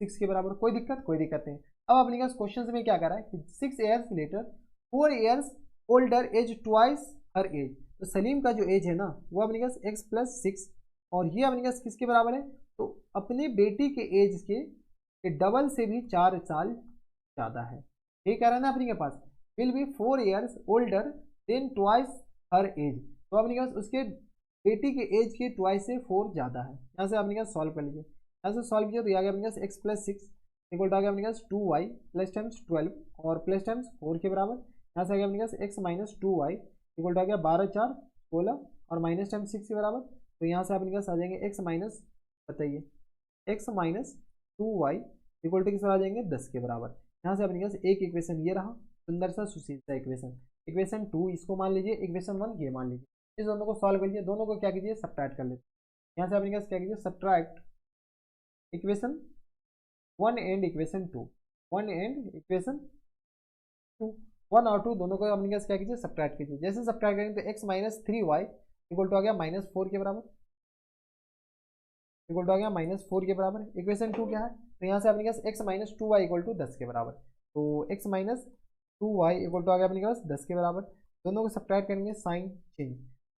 6 के बराबर, कोई दिक्कत, कोई दिक्कत नहीं। अब अपने पास क्वेश्चन में क्या कर रहा है कि 6 years later 4 years older as twice her age. तो सलीम का जो एज है ना वो अपने पास x + 6 और ये अपने पास किसके बराबर है, तो अपने बेटी के एज के डबल से भी 4 साल ज़्यादा है। ये कह रहा है ना अपने के पास will be 4 years older than twice her age. तो अपने पास उसके बेटी के एज के ट्वाइस से 4 ज़्यादा है। यहाँ से अपने पास सॉल्व कर लीजिए, यहाँ से सॉल्व किया तो आ गया अपने पास x + 6 इक्वल टू आ गया अपने पास 2y प्लस टाइम्स 12 और प्लस टाइम्स 4 के बराबर। यहाँ से आ गया अपने पास x - 2y इक्वल टू आ गया 12 × 4 = 16 और माइनस टाइम्स 6 के बराबर। तो यहाँ से अपने पास आ जाएंगे x माइनस, बताइए x - 2y इक्वल टू किस आ जाएंगे 10 के बराबर। यहाँ से अपने पास एक इक्वेशन ये रहा, सुंदर सा सुशील सा इक्वेशन। इक्वेशन 2 इसको मान लीजिए, इक्वेशन 1 ये मान लीजिए। इस दोनों को सॉल्व कर लीजिए, दोनों को क्या कीजिए सब्ट्रैक्ट कर लेते। यहाँ से अपने पास क्या कीजिए subtract equation 1 and equation 2, 1 and equation 2, 1 और 2 दोनों को अपने पास क्या कीजिए सब्ट्रैक्ट कीजिए। जैसे सब्ट्रैक्ट करेंगे तो x - 3y इक्वल टू आ गया -4 के बराबर, इक्वल टू आ गया -4 के बराबर। इक्वेशन 2 क्या है, तो यहाँ से अपने पास x - 2y इक्वल टू 10 के बराबर। तो x - 2y इक्वल टू आ गया अपने पास 10 के बराबर। दोनों को सब्ट्रैक्ट करेंगे, साइन चेंज,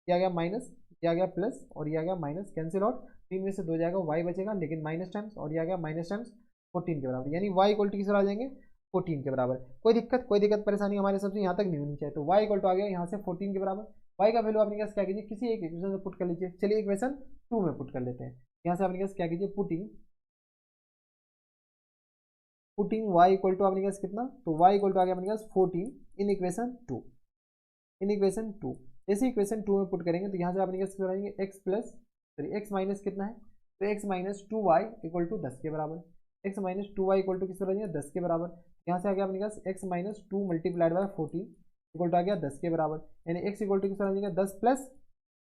ये आ गया माइनस, ये आ गया प्लस और ये आ गया माइनस, कैंसिल आउट, 3 में से 2 जाएगा, y बचेगा लेकिन माइनस टाइम्स और ये आ गया माइनस टाइम्स 14 के बराबर, यानी y इक्वल टू किस आ जाएंगे 14 के बराबर। कोई दिक्कत परेशानी हमारे सबसे यहाँ तक नहीं होनी चाहिए। तो y इक्वल टू आ गया यहाँ से 14 के बराबर। y का वैल्यू अपने पास क्या कीजिए किसी एक इक्वेशन में पुट कर लीजिए। चलिए इक्वेशन 2 में पुट कर लेते हैं। यहाँ से अपने पास क्या कीजिए पुटिंग y इक्वल टू अपने पास कितना, तो y इक्वल टू आ गया अपने पास 14 इन इक्वेशन 2, इन इक्वेशन 2। जैसे इक्वेशन 2 में पुट करेंगे तो यहाँ से अपने पास करेंगे x माइनस कितना है, तो x - 2y इक्वल टू 10 के बराबर, x - 2y इक्वल टू किस रहेंगे 10 के बराबर। यहाँ से आ गया अपने पास x - 2 multiplied by 14 equal to आ गया 10 के बराबर, यानी x इक्वल टू किस रहेंगे 10 +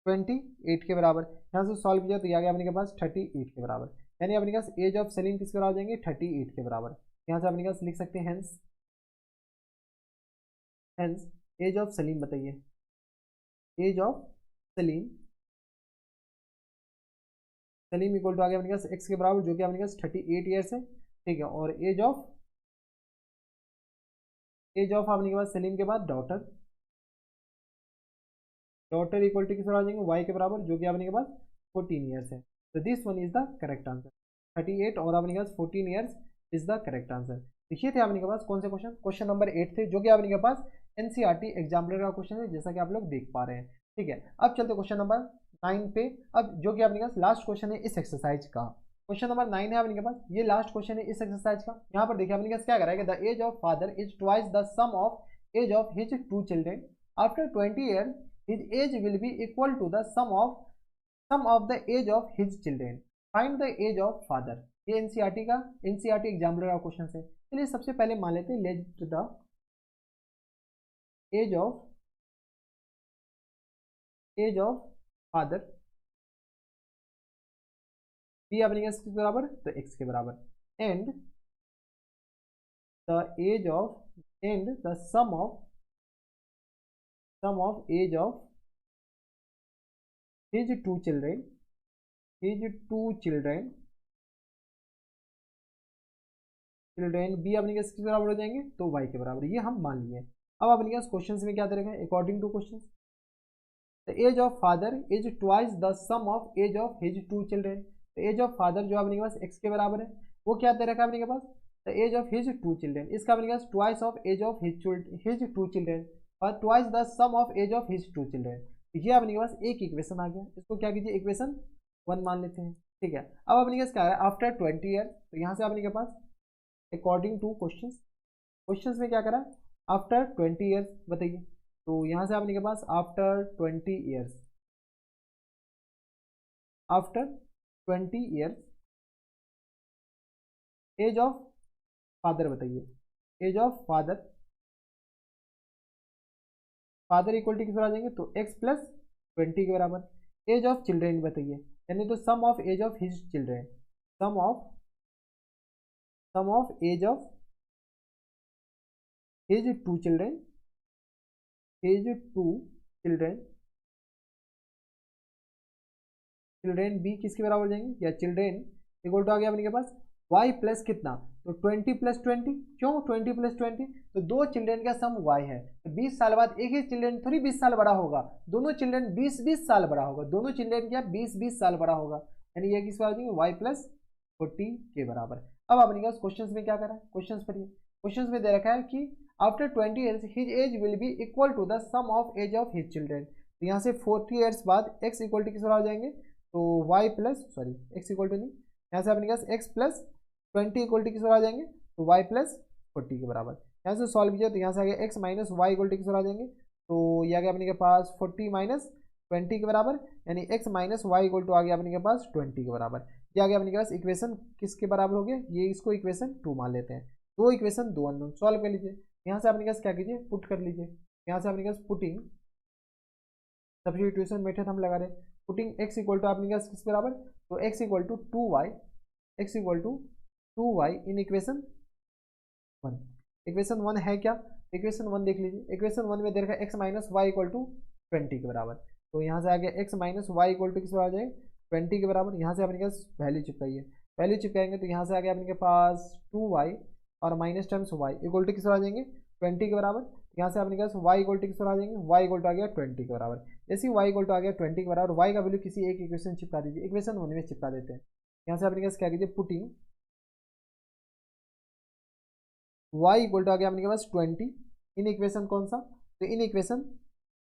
28 के बराबर। यहाँ से सॉल्व किया तो ये आ गया अपने पास 38 के बराबर, यानी अपने पास एज ऑफ सलीम किसके बराबर आ जाएंगे 38 के बराबर। यहाँ से अपने पास लिख सकते हैं hence, hence age of Salim, बताइए age of Salim, Salim equal to आ गया अपने पास x के बराबर जो कि अपने पास 38 ईयर्स है, ठीक है। और एज ऑफ अपने के पास सलीम के बाद डॉटर, डॉटर इक्वल टू किस आ जाएंगे y के बराबर जो कि अपने के पास 14 ईयर्स है। तो this one is the correct answer, 38 और अपने के पास 14 years is the correct answer. तो ये थे अपने के पास कौन से क्वेश्चन, क्वेश्चन नंबर 8 थे जो कि अपने के पास एनसीईआरटी एग्जाम्पलर का क्वेश्चन है जैसा कि आप लोग देख पा रहे हैं, ठीक है। अब चलते क्वेश्चन नंबर 9 पे, अब जो कि अपने पास लास्ट क्वेश्चन है इस एक्सरसाइज का। क्वेश्चन नंबर 9 है अपने के पास, ये लास्ट क्वेश्चन है इस एक्सरसाइज का। यहाँ पर देखिए अपने पास क्या करा है, the age of father is twice the sum of age of his 2 children after 20 years his age will be equal to the sum of the age of his children, find the age of father। ये NCERT का NCERT exemplar का question है। चलिए सबसे पहले मान लेते हैं let the age of father be अपने x के बराबर, तो x के बराबर, and the age of and the sum of age of his 2 children, children be अपने किसके बराबर हो जाएंगे, तो y के बराबर, ये हम मान लिए। अब अपने पास क्वेश्चन में क्या दे रखा है, according to question the age of father is twice the sum of age of his 2 children. तो एज ऑफ फादर जो अपने के पास x के बराबर है वो क्या दे रखा है अपने के पास, the age of his 2 children, इसका अपने पास twice of age of his 2 children और twice the sum of age of his 2 children. ये अपने के पास एक इक्वेशन आ गया, इसको क्या कीजिए इक्वेशन 1 मान लेते हैं, ठीक है। अब अपने के पास क्या है आफ्टर 20 ईयर, तो यहाँ से अपने के पास अकॉर्डिंग टू क्वेश्चंस में क्या करा आफ्टर 20 ईयर्स, बताइए। तो यहाँ से आपने के पास after 20 years, after 20 years age of father, बताइए age of father, father equal to किस आ जाएंगे, तो x + 20 के बराबर। एज ऑफ चिल्ड्रेन बताइए, यानी तो sum of age of his children, sum of age of his 2 children, his 2 children, children be किसके बराबर हो जाएंगे, या चिल्ड्रेन इक्वल टू आ गया अपने के पास y प्लस कितना, तो 20 प्लस 20, क्यों 20 प्लस 20, तो दो चिल्ड्रन का सम y है, तो 20 साल बाद एक ही चिल्ड्रन थोड़ी 20 साल बड़ा होगा, दोनों चिल्ड्रन 20-20 साल बड़ा होगा, दोनों चिल्ड्रन क्या 20-20 साल बड़ा होगा, यानी ये किस बार देंगे y प्लस 40 के बराबर। अब अपने पास क्वेश्चन में क्या करा है, क्वेश्चन पढ़िए, क्वेश्चन में दे रखा है कि after 20 years his age will be equal to the sum of age of his children, तो यहाँ से 40 ईयर्स बाद x इक्वल टू किस बराबर हो जाएंगे, तो y plus sorry x equal to नहीं, यहाँ से अपने पास x प्लस 20 इक्वल टू किस बराबर आ जाएंगे, तो y प्लस 40 के बराबर। यहाँ से सॉल्व कीजिए तो यहाँ से आ गया x minus y equal to किस बराबर आ जाएंगे, तो ये आ गया अपने के पास 40 माइनस 20 के बराबर, यानी x minus y equal to आ गया अपने के पास 20 के बराबर। ये आ गया अपने के पास इक्वेशन किसके बराबर हो गया, ये इसको इक्वेशन 2 मान लेते हैं, दो इक्वेशन दो अननोन, सॉल्व कर लीजिए। यहाँ से अपने पास क्या कीजिए, पुट कर लीजिए, यहाँ से अपने पास पुटिंग सब्स्टिट्यूशन मेथड हम लगा रहे हैं, पुटिंग x इक्वल टू अपने पास किस बराबर, तो x equal to 2y, x equal to 2y in equation 1, equation 1 है क्या, इक्वेशन 1 देख लीजिए, इक्वेशन 1 में दे रखा है x minus y equal to 20 के बराबर, तो यहाँ से आ गया x minus y equal to किस बराबर आ जाएगा 20 के बराबर। यहाँ से अपने पास वैल्यू चिपकाइए, वैल्यू चिपकाएंगे तो यहाँ से आ गया अपने पास 2y और minus terms y equal to किस बराबर आ जाएंगे 20 के बराबर। यहाँ से अपने पास y इक्वल टू किस बराबर आ जाएंगे, y इक्वल टू आ गया 20 के बराबर। जैसे y इक्वल टू आ गया 20 के बराबर, y का वैल्यू किसी एक इक्वेशन चिपका दीजिए, इक्वेशन 1 में चिपका देते हैं। यहाँ से अपने पास क्या कीजिए, पुटिंग y इक्वल टू आ गया अपने पास 20 इन इक्वेशन कौन सा, तो इन इक्वेशन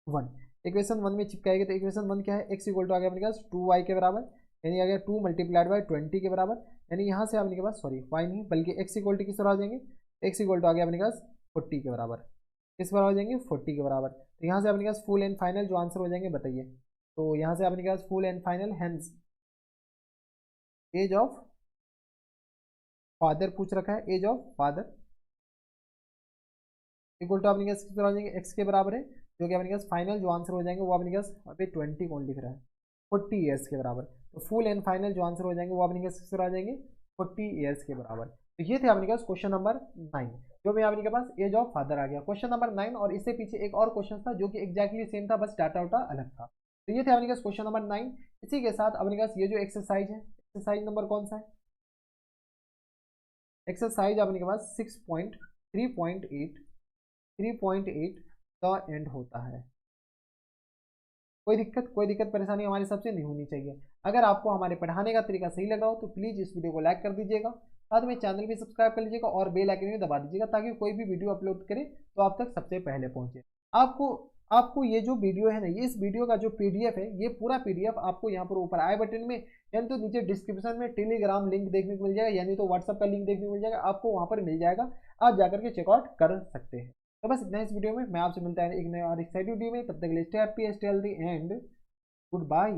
1, इक्वेशन 1 में चिपकाएंगे तो इक्वेशन 1 क्या है, x इक्वल टू आ गया अपने पास 2y के बराबर, यानी आ गया 2 मल्टीप्लाइड बाय 20 के बराबर, यानी यहाँ से अपने पास सॉरी y नहीं बल्कि x इक्वल टू किस तरह आ जाएंगे, x इक्वल टू आ गया अपने पास 40 के बराबर, किस बराबर हो जाएंगे 40 के बराबर। तो यहाँ से अपने पास फुल एंड फाइनल जो आंसर हो जाएंगे बताइए, तो यहाँ से अपने पास full and final hence age of father पूछ रखा है, age of father equal to अपने पास किस तरह हो जाएंगे x के बराबर है, जो कि अपने पास फाइनल जो आंसर हो जाएंगे वो अपने पास अभी 20 कौन लिख रहा है 40 ईयर्स के बराबर, तो फुल एंड फाइनल जो आंसर हो जाएंगे वो अपने पास किस तरह आ जाएंगे 40 ईयर्स के बराबर। तो ये थे अपने पास क्वेश्चन नंबर 9, जो भी अपने पास एज ऑफ फादर आ गया क्वेश्चन नंबर 9, और इससे पीछे एक और क्वेश्चन था जो कि एग्जैक्टली सेम था, बस डाटा उटा अलग था। तो ये थे अपने पास क्वेश्चन नंबर 9। इसी के साथ अपने पास ये जो एक्सरसाइज है, एक्सरसाइज नंबर कौन सा है, एक्सरसाइज अपने के पास 3.8 का एंड होता है। कोई दिक्कत परेशानी हमारी सबसे नहीं होनी चाहिए। अगर आपको हमारे पढ़ाने का तरीका सही लगा हो तो प्लीज़ इस वीडियो को लाइक कर दीजिएगा, साथ में चैनल भी सब्सक्राइब कर लीजिएगा और बेल आइकन भी दबा दीजिएगा ताकि कोई भी वीडियो अपलोड करे तो आप तक सबसे पहले पहुंचे। आपको ये जो वीडियो है ना, ये इस वीडियो का जो पीडीएफ है, ये पूरा पीडीएफ आपको यहाँ पर ऊपर आई बटन में यानी तो नीचे डिस्क्रिप्शन में टेलीग्राम लिंक देखने को मिल जाएगा, यानी तो व्हाट्सएप का लिंक देखने को मिल जाएगा, आपको वहाँ पर मिल जाएगा, आप जाकर के चेकआउट कर सकते हैं। तो बस इतना इस वीडियो में, मैं आपसे मिलता है एक नए और एक्साइटिंग वीडियो में, तब तक के लिए stay happy, stay healthy and good bye.